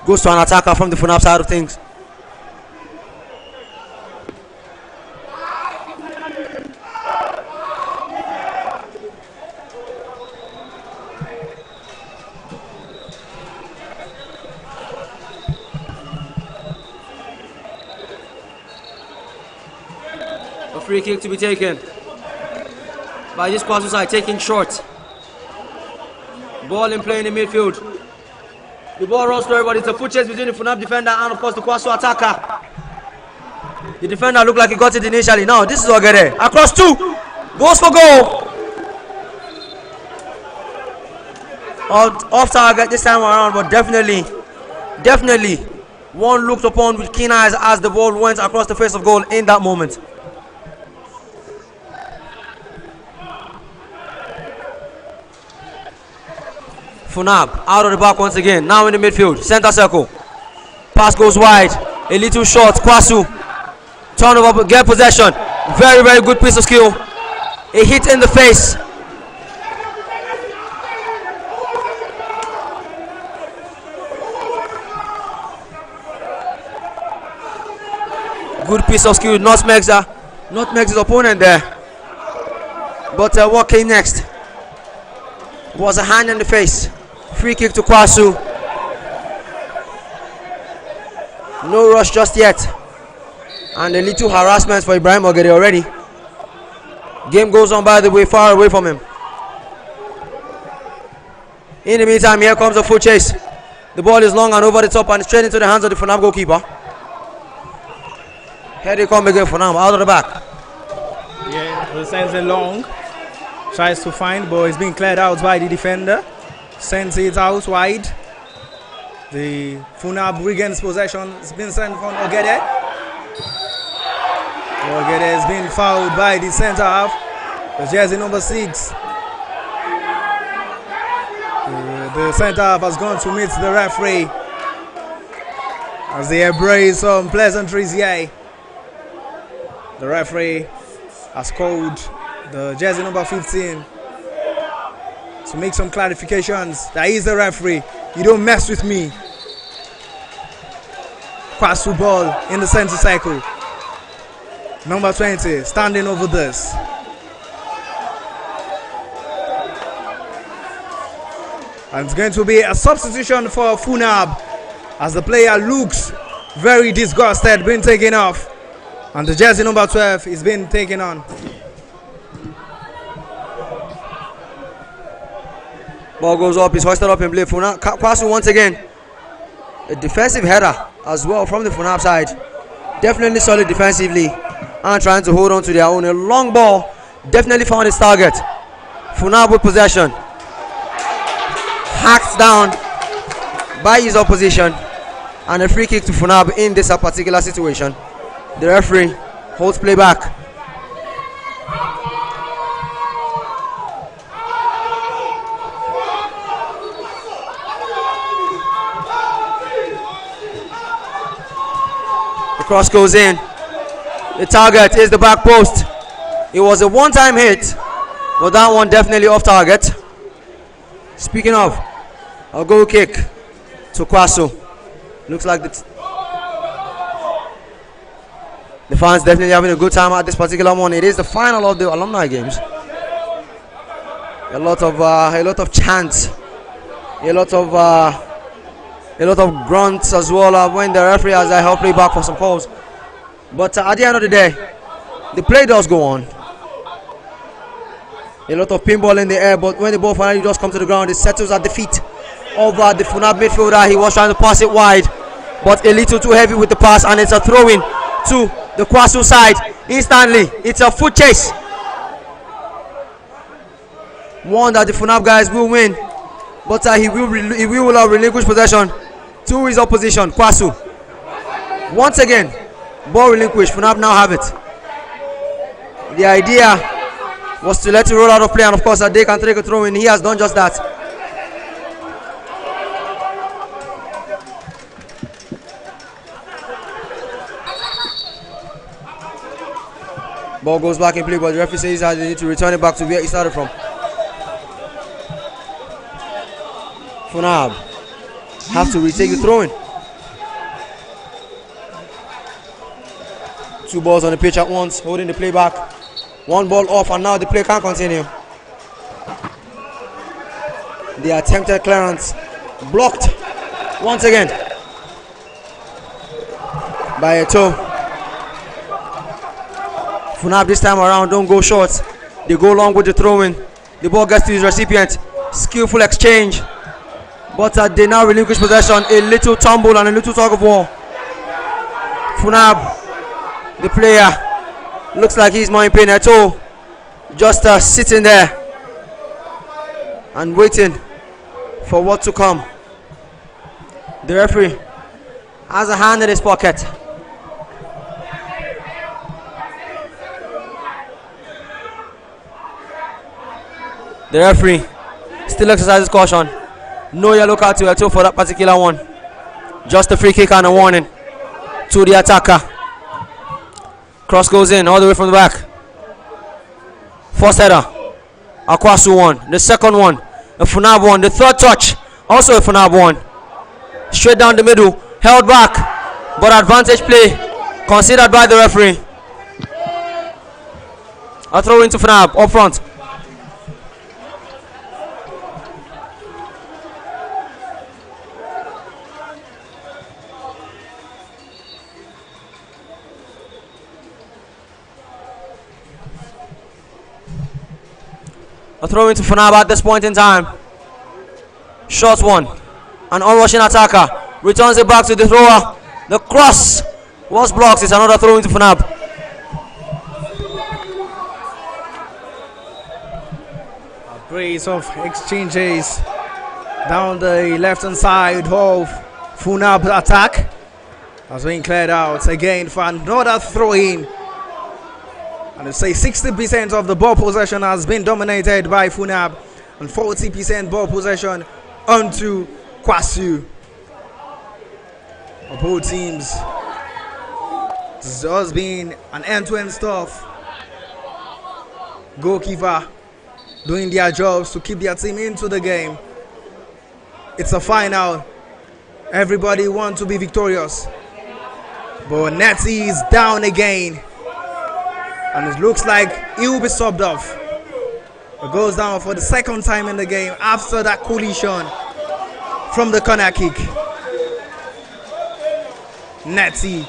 A: goes to an attacker from the FUNAAB side of things. A free kick to be taken by this KWASU side, taking short. Ball in play in the midfield. The ball runs to everybody. It's a foot chase between the FUNAAB defender and of course the KWASU attacker. The defender looked like he got it initially. Now this is Ogede. Across 2. Goes for goal. Off target this time around, but definitely one looked upon with keen eyes as the ball went across the face of goal in that moment. FUNAAB out of the back once again. Now in the midfield, center circle. Pass goes wide. A little short. KWASU turnover, get possession. Very, very good piece of skill. A hit in the face. Good piece of skill. Nutmegs his opponent there. But what came next was a hand in the face. Free kick to KWASU. No rush just yet. And a little harassment for Ibrahim Ogede already. Game goes on, by the way, far away from him. In the meantime, here comes a foot chase. The ball is long and over the top and straight into the hands of the FUNAAB goalkeeper. Here they come again, FUNAAB out of the back.
B: Yeah, the sends it long. Tries to find, but it's being cleared out by the defender. Sends it out wide. The FUNAAB regains possession. It's been sent from Ogede. Ogede has been fouled by the centre half. The jersey number 6. The centre half has gone to meet the referee as they embrace some pleasantries here. The referee has called the jersey number 15 to make some clarifications. That is the referee. You don't mess with me. KWASU ball in the center circle. Number 20 standing over this. And it's going to be a substitution for FUNAAB as the player looks very disgusted, being taken off. And the jersey number 12 is being taken on.
A: Ball goes up, he's hoisted up in play. KWASU once again. A defensive header as well from the FUNAAB side. Definitely solid defensively and trying to hold on to their own. A long ball definitely found its target. FUNAAB with possession. Hacked down by his opposition. And a free kick to FUNAAB in this particular situation. The referee Holds play back. The cross goes in. The target is the back post. It was a one-time hit, but that one definitely off target. Speaking of, a goal kick to KWASU. Looks like the fans definitely having a good time at this particular one. It is the final of the Alumni Games. A lot of chants, a lot of grunts as well when the referee has a help play back for some calls. But at the end of the day, the play does go on. A lot of pinball in the air, but when the ball finally does come to the ground, it settles at the feet of the FUNAAB midfielder. He was trying to pass it wide, but a little too heavy with the pass, and it's a throw-in to the KWASU side. Instantly, it's a foot chase. One that the FUNAAB guys will win, but he will relinquish possession to his opposition, KWASU. Once again, ball relinquished. FUNAAB now have it. The idea was to let it roll out of play, and of course that they can take a throw in. He has done just that. Ball goes back in play, but the referee says that they need to return it back to where he started from. FUNAAB have to retake the throw in. Two balls on the pitch at once, holding the play back. One ball off, and now the play can't continue. The attempted clearance blocked once again by a toe. FUNAAB this time around don't go short. They go long with the throw-in. The ball gets to his recipient. Skillful exchange. But they now relinquish possession. A little tumble and a little tug of war. FUNAAB, the player, looks like he's more in pain at all. Just sitting there and waiting for what to come. The referee has a hand in his pocket. The referee still exercises caution. No yellow card to Eto for that particular one. Just a free kick and a warning to the attacker. Cross goes in all the way from the back. First header, a KWASU one. The second one, a FUNAAB one. The third touch, also a FUNAAB one. Straight down the middle, held back, but advantage play considered by the referee. A throw into FUNAAB up front. A throw into FUNAAB at this point in time. Short one. An on-rushing attacker returns it back to the thrower. The cross was blocked. It's another throw into FUNAAB.
B: A brace of exchanges down the left-hand side of FUNAAB attack has been cleared out again for another throw-in. And they say 60% of the ball possession has been dominated by FUNAAB and 40% ball possession onto KWASU. Both teams, this has been an end-to-end stuff. Goalkeeper doing their jobs to keep their team into the game. It's a final. Everybody wants to be victorious. But Netty is down again. And it looks like he will be subbed off. It goes down for the second time in the game after that collision from the corner kick. Netty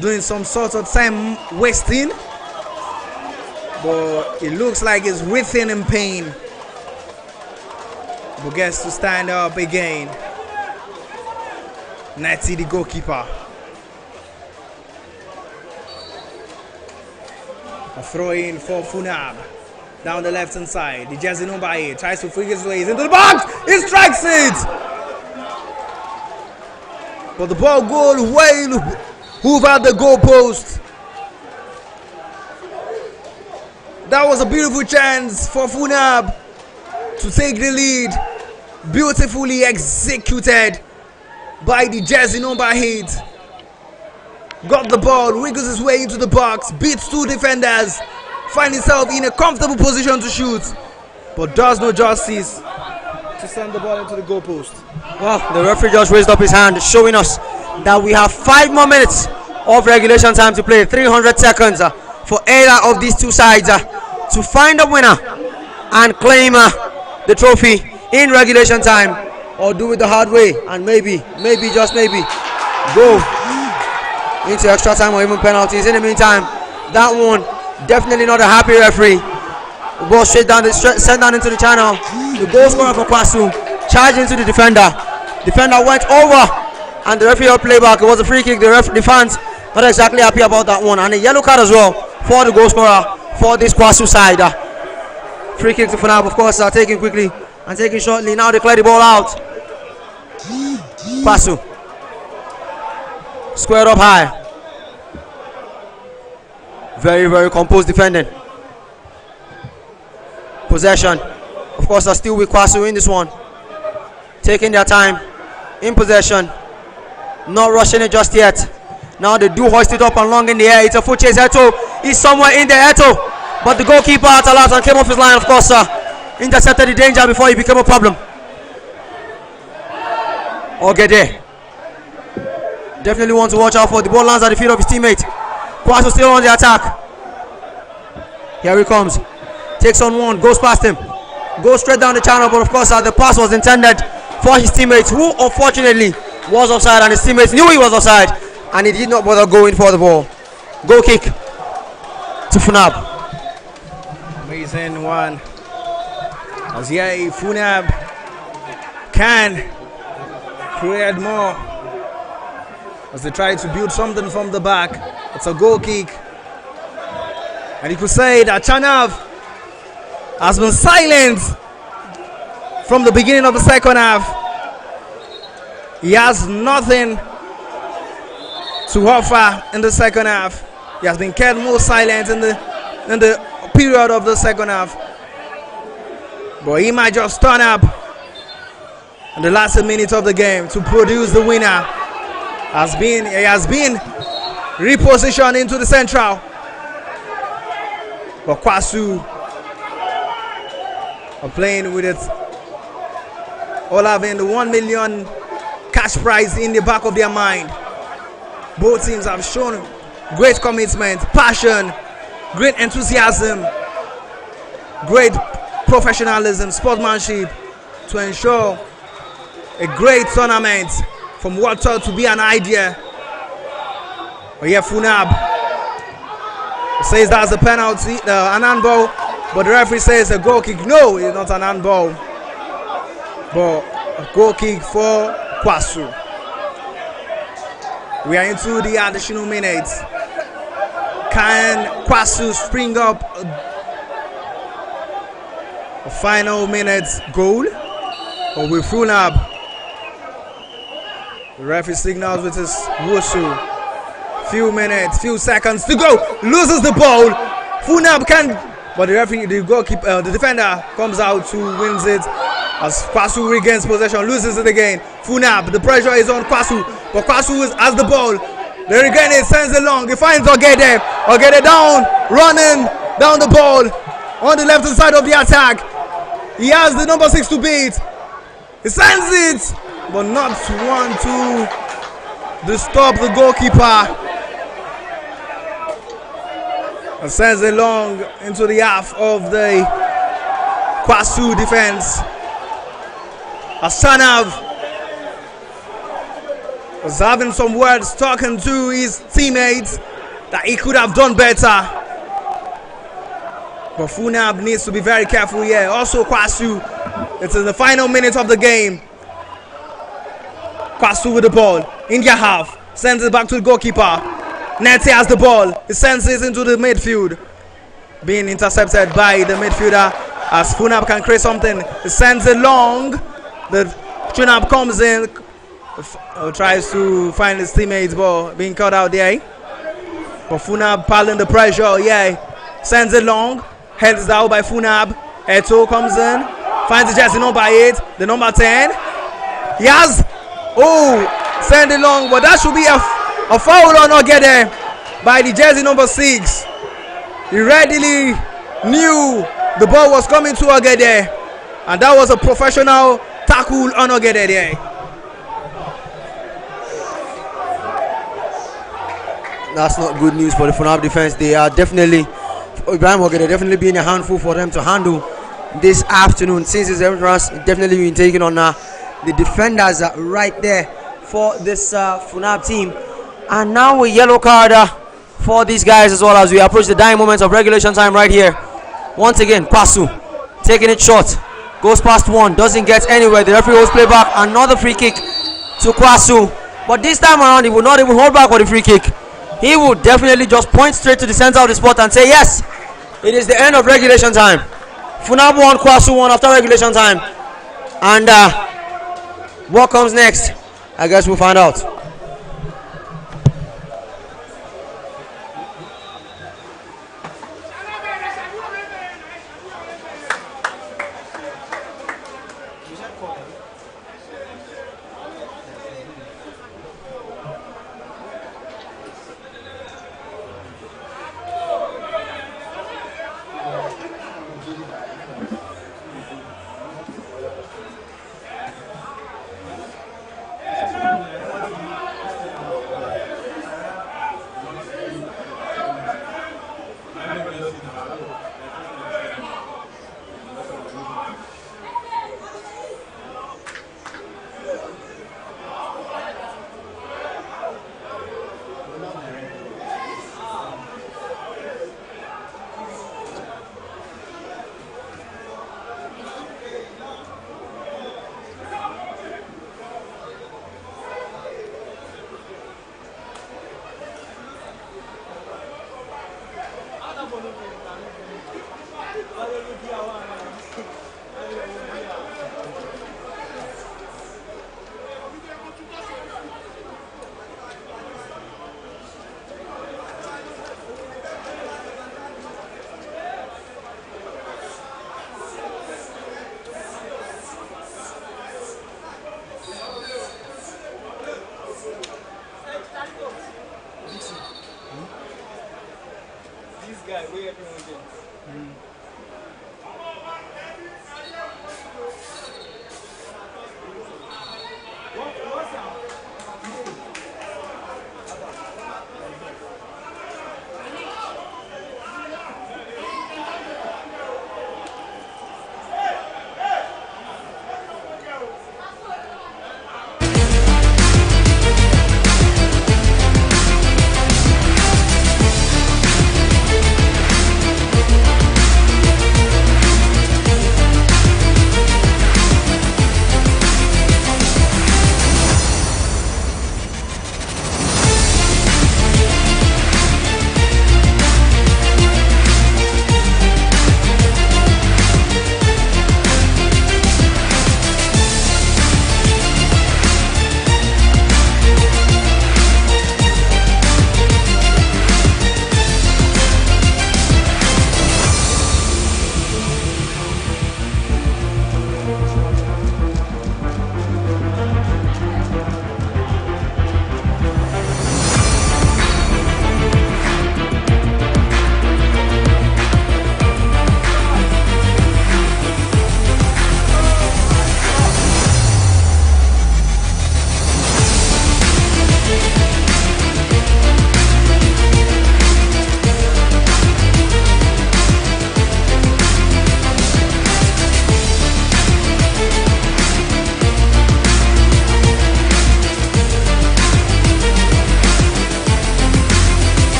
B: doing some sort of time wasting, but it looks like he's writhing in pain, but gets to stand up again. Netty, the goalkeeper. A throw in for FUNAAB down the left hand side. The jersey number 8 tries to flick his way into the box. He strikes it, but the ball goes way over the goalpost. That was a beautiful chance for FUNAAB to take the lead. Beautifully executed by the jersey number 8. Got the ball, wiggles his way into the box, beats 2 defenders, finds himself in a comfortable position to shoot, but does no justice to send the ball into the goalpost.
A: Well, the referee just raised up his hand, showing us that we have 5 more minutes of regulation time to play. 300 seconds for either of these two sides to find a winner and claim the trophy in regulation time, or do it the hard way and maybe just maybe go into extra time or even penalties. In the meantime, that one definitely not a happy referee. The ball sent down into the channel. The goal scorer for KWASU charged into the defender. Defender went over and the referee played back. It was a free kick. The fans not exactly happy about that one, and a yellow card as well for the goal scorer for this KWASU side. Free kick to FUNAAB, of course, taken quickly and taken shortly. Now they clear the ball out. KWASU squared up high. Very, very composed defending. Possession, of course, are still with KWASU in this one. Taking their time in possession, not rushing it just yet. Now they do hoist it up and long in the air. It's a foot chase. Eto is somewhere in there. Eto, but the goalkeeper at last and came off his line, of course, intercepted the danger before it became a problem. Ogede definitely want to watch out for. The ball lands at the feet of his teammate. KWASU still on the attack. Here he comes. Takes on one, goes past him, goes straight down the channel, but of course the pass was intended for his teammates, who unfortunately was offside, and his teammates knew he was offside, and he did not bother going for the ball. Goal kick to FUNAAB.
B: Amazing one. As FUNAAB can create more as they try to build something from the back. It's a goal kick, and you could say that Chanav has been silent from the beginning of the second half. He has nothing to offer in the second half. He has been kept more silent in the period of the second half. But he might just turn up in the last minute of the game to produce the winner. He has been repositioned into the central. But KWASU are playing with it, all having the 1 million cash prize in the back of their mind. Both teams have shown great commitment, passion, great enthusiasm, great professionalism, sportsmanship to ensure a great tournament from what thought to be an idea. But here FUNAAB says that's a penalty, an handball, but the referee says a goal kick. No, it's not an handball, but a goal kick for KWASU. We are into the additional minutes. Can KWASU spring up a final minutes goal, or will FUNAAB? The referee signals with his whistle. Few seconds to go. Loses the ball. FUNAAB can, but the referee, the defender comes out to wins it as KWASU regains possession, loses it again. FUNAAB, the pressure is on KWASU, but KWASU has the ball. They regain it, sends it long. He finds Ogede. Ogede down, running down the ball on the left hand side of the attack. He has the number 6 to beat. He sends it, but not one to disturb the goalkeeper. And sends it long into the half of the KWASU defense. Asanav was having some words talking to his teammates that he could have done better. But FUNAAB needs to be very careful here. Also KWASU, it's in the final minute of the game. KWASU with the ball in their half, sends it back to the goalkeeper. Nete has the ball, he sends it into the midfield, being intercepted by the midfielder as FUNAAB can create something. He sends it long, the FUNAAB comes in, tries to find his teammates, but being caught out there. But FUNAAB piling the pressure, sends it long. Hands down by FUNAAB. Eto comes in. Finds the jersey number 8. The number 10. He has. Oh, send it long. But that should be a foul or not get there by the jersey number 6. He readily knew the ball was coming to Ogede. And that was a professional tackle on Ogede there.
A: That's not good news for the FUNAAB defense. They are definitely, Ibrahim Ogede definitely being a handful for them to handle this afternoon. Since his entrance, definitely been taking on the defenders right there for this FUNAAB team. And now a yellow card for these guys as well as we approach the dying moments of regulation time right here. Once again, KWASU taking it short. Goes past one, doesn't get anywhere. The referee holds play back. Another free kick to KWASU. But this time around, he will not even hold back for the free kick. He would definitely just point straight to the center of the spot and say, yes, it is the end of regulation time. FUNAAB 1, KWASU 1 after regulation time. And what comes next? I guess we'll find out.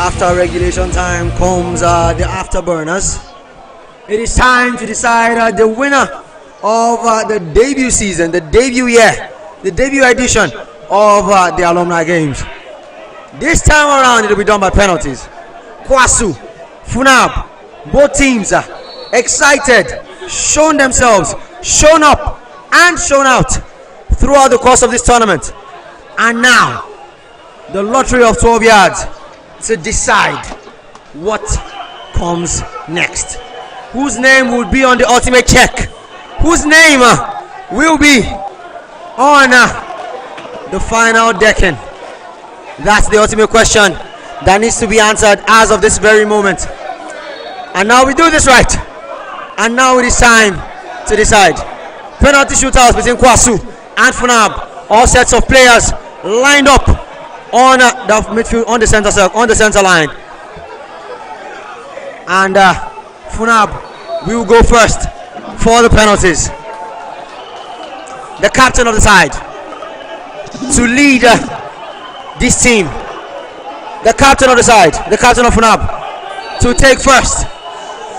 A: After regulation time comes the afterburners. It is time to decide the winner of the debut season, the debut year, the debut edition of the Alumni Games. This time around, it will be done by penalties. KWASU, FUNAAB, both teams are excited, shown themselves, shown up, and shown out throughout the course of this tournament. And now, the lottery of 12 yards to decide what comes next. Whose name will be on the ultimate check? Whose name will be on the final decking? That's the ultimate question that needs to be answered as of this very moment. And now we do this right. And now it is time to decide. Penalty shootouts between KWASU and FUNAAB. All sets of players lined up on the midfield, on the center circle, on the center line. And FUNAAB will go first for the penalties. The captain of the side to lead this team. The captain of the side, the captain of FUNAAB, to take first.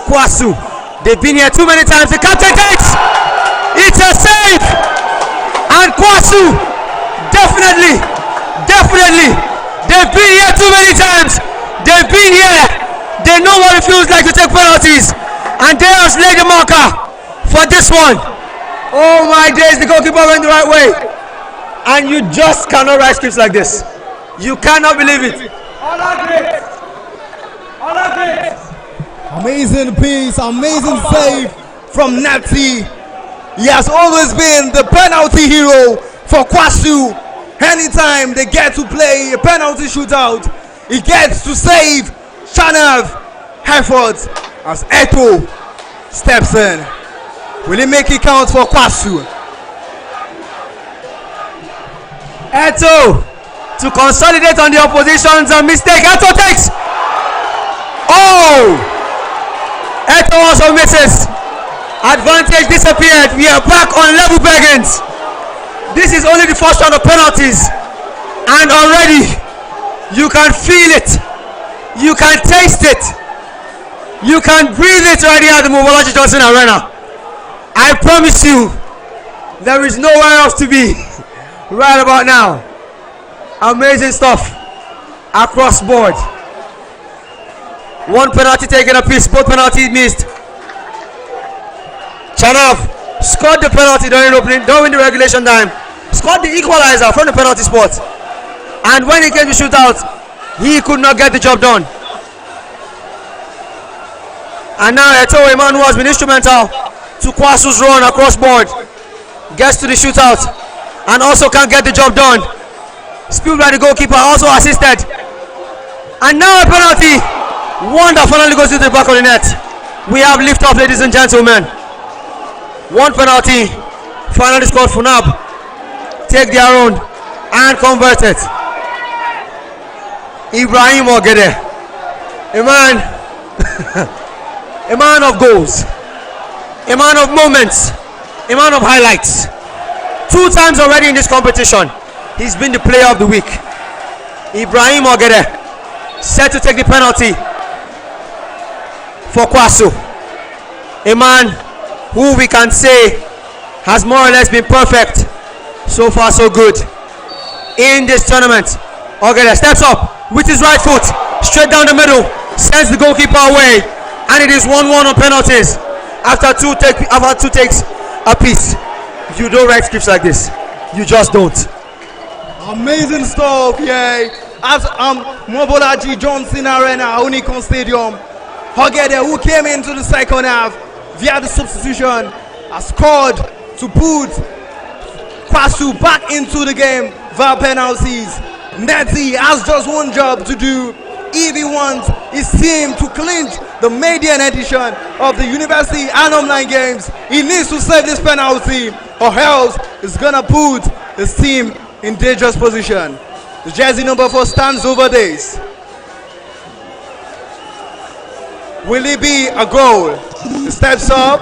A: KWASU, they've been here too many times. The captain takes. It's a save. And KWASU, definitely, they've been here too many times. They've been here. They know what it feels like to take penalties. And they have laid the marker for this one. Oh my days, the goalkeeper went the right way. And you just cannot write scripts like this. You cannot believe it.
B: All of it. Amazing piece, amazing save from Natty. He has always been the penalty hero for KWASU. Anytime they get to play a penalty shootout, he gets to save Chanav efforts as Eto steps in. Will he make it count for KWASU?
A: Eto to consolidate on the opposition's mistake. Eto takes. Oh! Eto also misses. Advantage disappeared. We are back on level beggings. This is only the first round of penalties. And already you can feel it. You can taste it. You can breathe it right here at the Mobolaji Johnson Arena. I promise you, there is nowhere else to be right about now. Amazing stuff across board. One penalty taken apiece, both penalties missed. Chanav scored the penalty during the regulation time, scored the equalizer from the penalty spot. And when he came to shootout, he could not get the job done. And now Eto, a man who has been instrumental to KWASU's run across board, gets to the shootout and also can't get the job done. Spilled by the goalkeeper, also assisted. And now a penalty. One that finally goes into the back of the net. We have lift off, ladies and gentlemen. One penalty finally scored. FUNAAB take their own and convert it. Ibrahim Ogede, a man a man of goals, a man of moments, a man of highlights. 2 times already in this competition, he's been the player of the week. Ibrahim Ogede set to take the penalty for KWASU. A man who we can say has more or less been perfect. So far so good in this tournament. Ogede steps up with his right foot, straight down the middle, sends the goalkeeper away, and it is 1-1 on penalties after two takes apiece. You don't write scripts like this. You just don't.
B: Amazing stuff, yeah. At Mobolaji Johnson Arena, Onikan Stadium, Ogede, who came into the second half via the substitution, has scored to put KWASU back into the game via penalties. Netty has just one job to do. If he wants his team to clinch the maiden edition of the University Alumni Games, he needs to save this penalty, or else he's gonna put his team in dangerous position. The jersey number 4 stands over this. Will it be a goal? He steps up,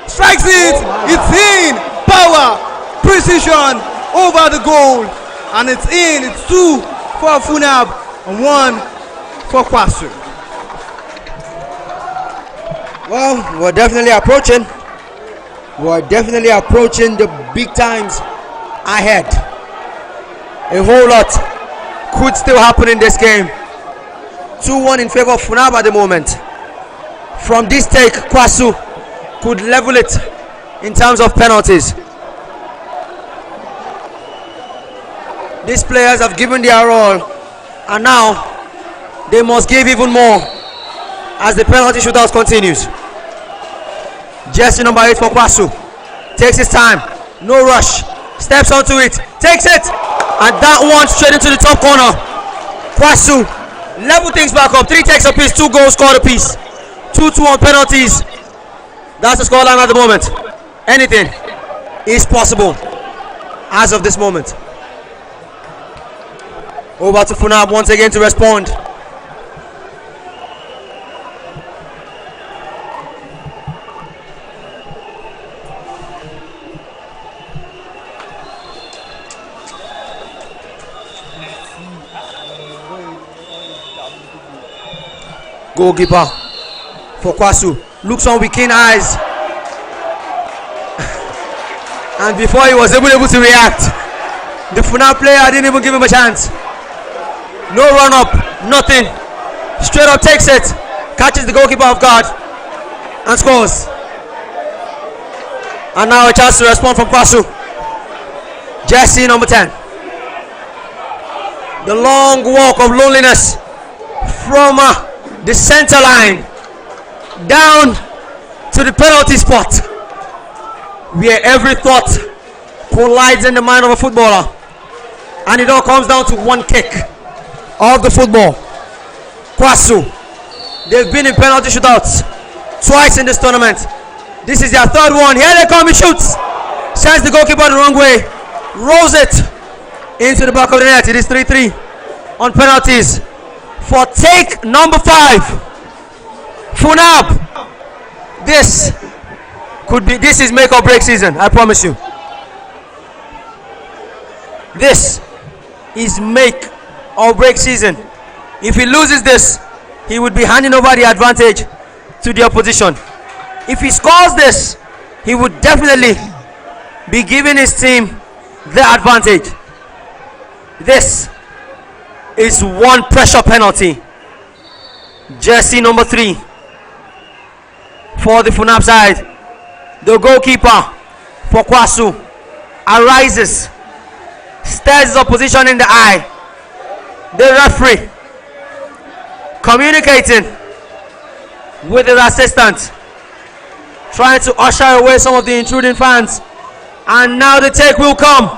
B: strikes it, it's in, power, precision over the goal, and it's in. It's 2 for FUNAAB, and 1 for KWASU.
A: Well, we're definitely approaching. We're definitely approaching the big times ahead. A whole lot could still happen in this game. 2-1 in favor of FUNAAB at the moment. From this take, KWASU could level it in terms of penalties. These players have given their all, and now they must give even more as the penalty shootout continues. Jersey number 8 for KWASU takes his time, no rush, steps onto it, takes it, and that one straight into the top corner. KWASU level things back up. 3 takes apiece, 2 goals scored apiece, 2-2 on penalties. That's the scoreline at the moment. Anything is possible as of this moment. Over to FUNAAB once again to respond. Goalkeeper for KWASU looks on with keen eyes, and before he was able to react, the FUNAAB player didn't even give him a chance. No run up, nothing. Straight up takes it, catches the goalkeeper off guard, and scores. And now a chance to respond from KWASU. Jersey number 10. The long walk of loneliness from the center line down to the penalty spot, where every thought collides in the mind of a footballer, and it all comes down to one kick of the football. KWASU, they've been in penalty shootouts twice in this tournament. This is their 3rd one. Here they come, he shoots, sends the goalkeeper the wrong way, rolls it into the back of the net. It is 3-3 on penalties for take number 5. FUNAAB, this is make or break season, I promise you. This is make or break season. If he loses this, he would be handing over the advantage to the opposition. If he scores this, he would definitely be giving his team the advantage. This is one pressure penalty. Jersey number 3 for the FUNAAB side. The goalkeeper for KWASU arises, stares his opposition in the eye. The referee communicating with his assistant, trying to usher away some of the intruding fans. And now the take will come.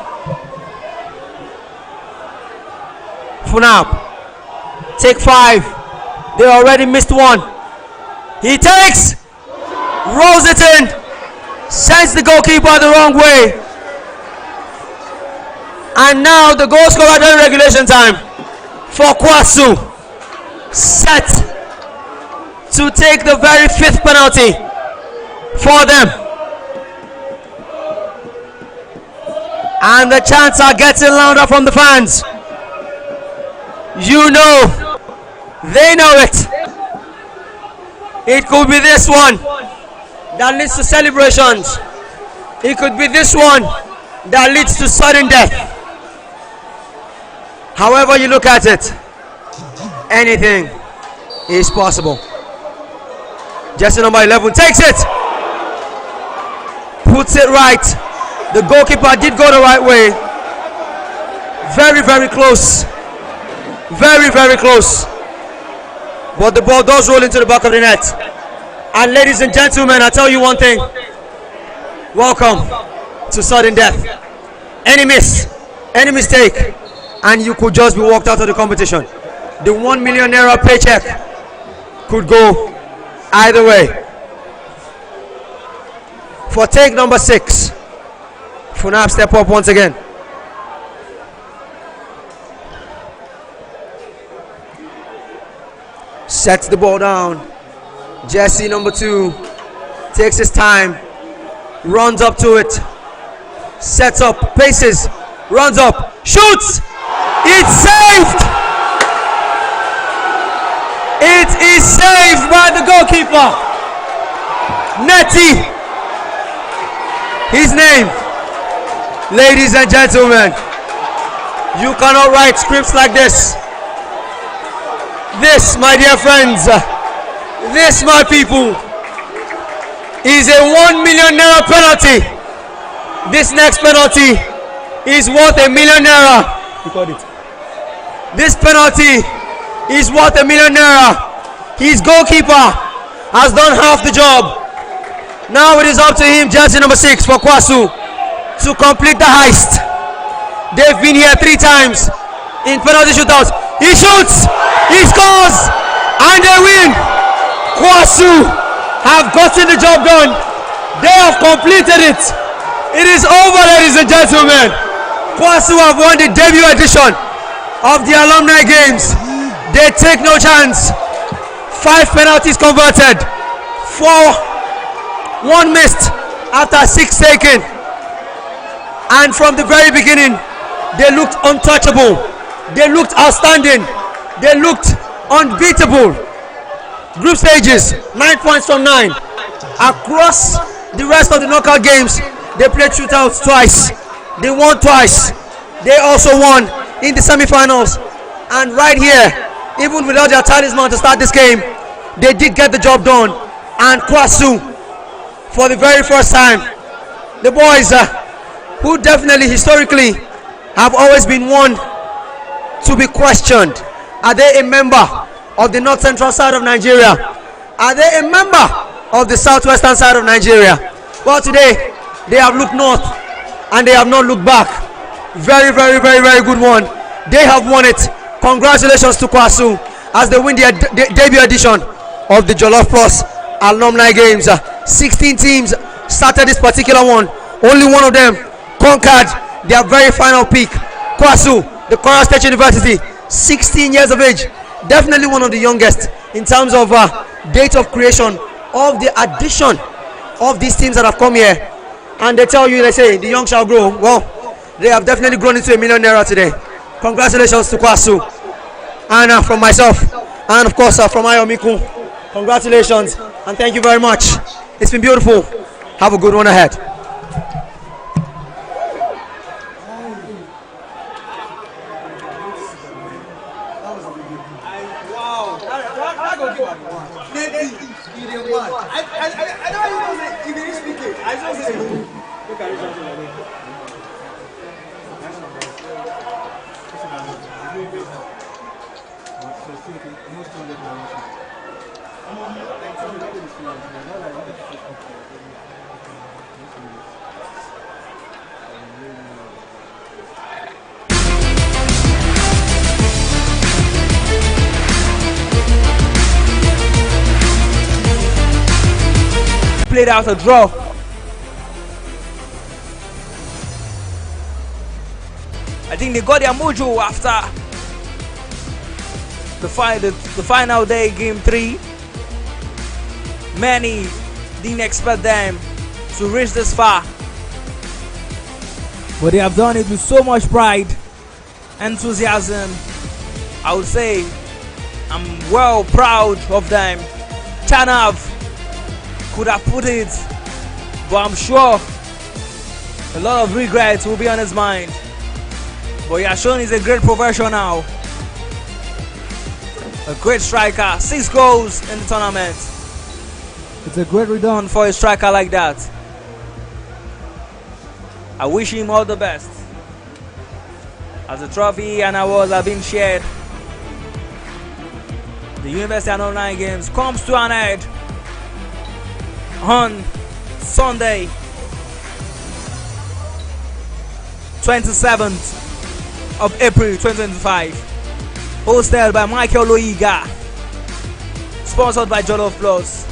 A: FUNAAB, take 5. They already missed one. He takes, rolls it in, sends the goalkeeper the wrong way. And now the goal scorer during regulation time for KWASU, set to take the very 5th penalty for them. And the chants are getting louder from the fans. You know, they know it. It could be this one that leads to celebrations. It could be this one that leads to sudden death. However you look at it, anything is possible. Jersey number 11 takes it, puts it right. The goalkeeper did go the right way. Very, very close. Very, very close. But the ball does roll into the back of the net. And ladies and gentlemen, I tell you one thing. Welcome to sudden death. Any miss, any mistake, and you could just be walked out of the competition. The €1 million paycheck could go either way. For take number 6, FUNAAB step up once again. Sets the ball down. Jersey number 2 takes his time, runs up to it, sets up, paces, runs up, shoots. It's saved. It is saved by the goalkeeper. Netty. His name. Ladies and gentlemen, you cannot write scripts like this. This, my dear friends, this, my people, is a 1 million naira penalty. This next penalty is worth ₦1 million. Record it. This penalty is worth ₦1 million. His goalkeeper has done half the job. Now it is up to him, jersey number 6 for KWASU, to complete the heist. They've been here 3 times in penalty shootouts. He shoots, he scores, and they win. KWASU have gotten the job done. They have completed it. It is over, ladies and gentlemen. KWASU have won the debut edition of the Alumni Games. They take no chance. 5 penalties converted, 1 missed after 6 taken. And from the very beginning, they looked untouchable. They looked outstanding. They looked unbeatable. Group stages, 9 points from 9. Across the rest of the knockout games, they played shootouts twice. They won twice. They also won in the semi-finals. And right here, even without their talisman to start this game, they did get the job done. And KWASU, for the very first time, the boys who definitely historically have always been one to be questioned. Are they a member of the north central side of Nigeria? Are they a member of the southwestern side of Nigeria? Well, today they have looked north and they have not looked back. Very, very, very, very good one. They have won it. Congratulations to KWASU as they win their debut edition of the Jollof Plus Alumni Games. 16 teams started this particular one. Only one of them conquered their very final peak. KWASU, the Kwara State University, 16 years of age. Definitely one of the youngest in terms of date of creation of the addition of these teams that have come here. And they tell you, they say, the young shall grow. Well, they have definitely grown into ₦1 million today. Congratulations to KWASU. And from myself, and of course from Abeokuta, congratulations and thank you very much. It's been beautiful. Have a good one ahead.
B: Played out a draw. I think they got their mojo after the final day, game 3. Many didn't expect them to reach this far, but they have done it with so much pride, enthusiasm. I would say I'm well proud of them. Chanav could have put it, but I'm sure a lot of regrets will be on his mind. But he has shown he's a great professional, a great striker. 6 goals in the tournament. It's a great return for a striker like that. I wish him all the best. As the trophy and awards are being shared, the University Alumni Games comes to an end on Sunday, 27th of April 2025, hosted by Michael Loiga, sponsored by Jollof Plus,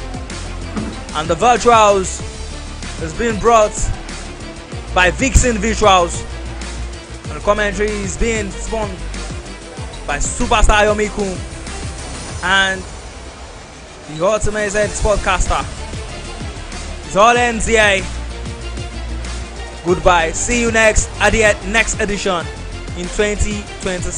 B: and the virtuals is being brought by Vixen Virtuals, and the commentary is being spun by Superstar Abeokuta and the ultimate sportcaster. It all ends here. Goodbye. See you next at the next edition in 2026.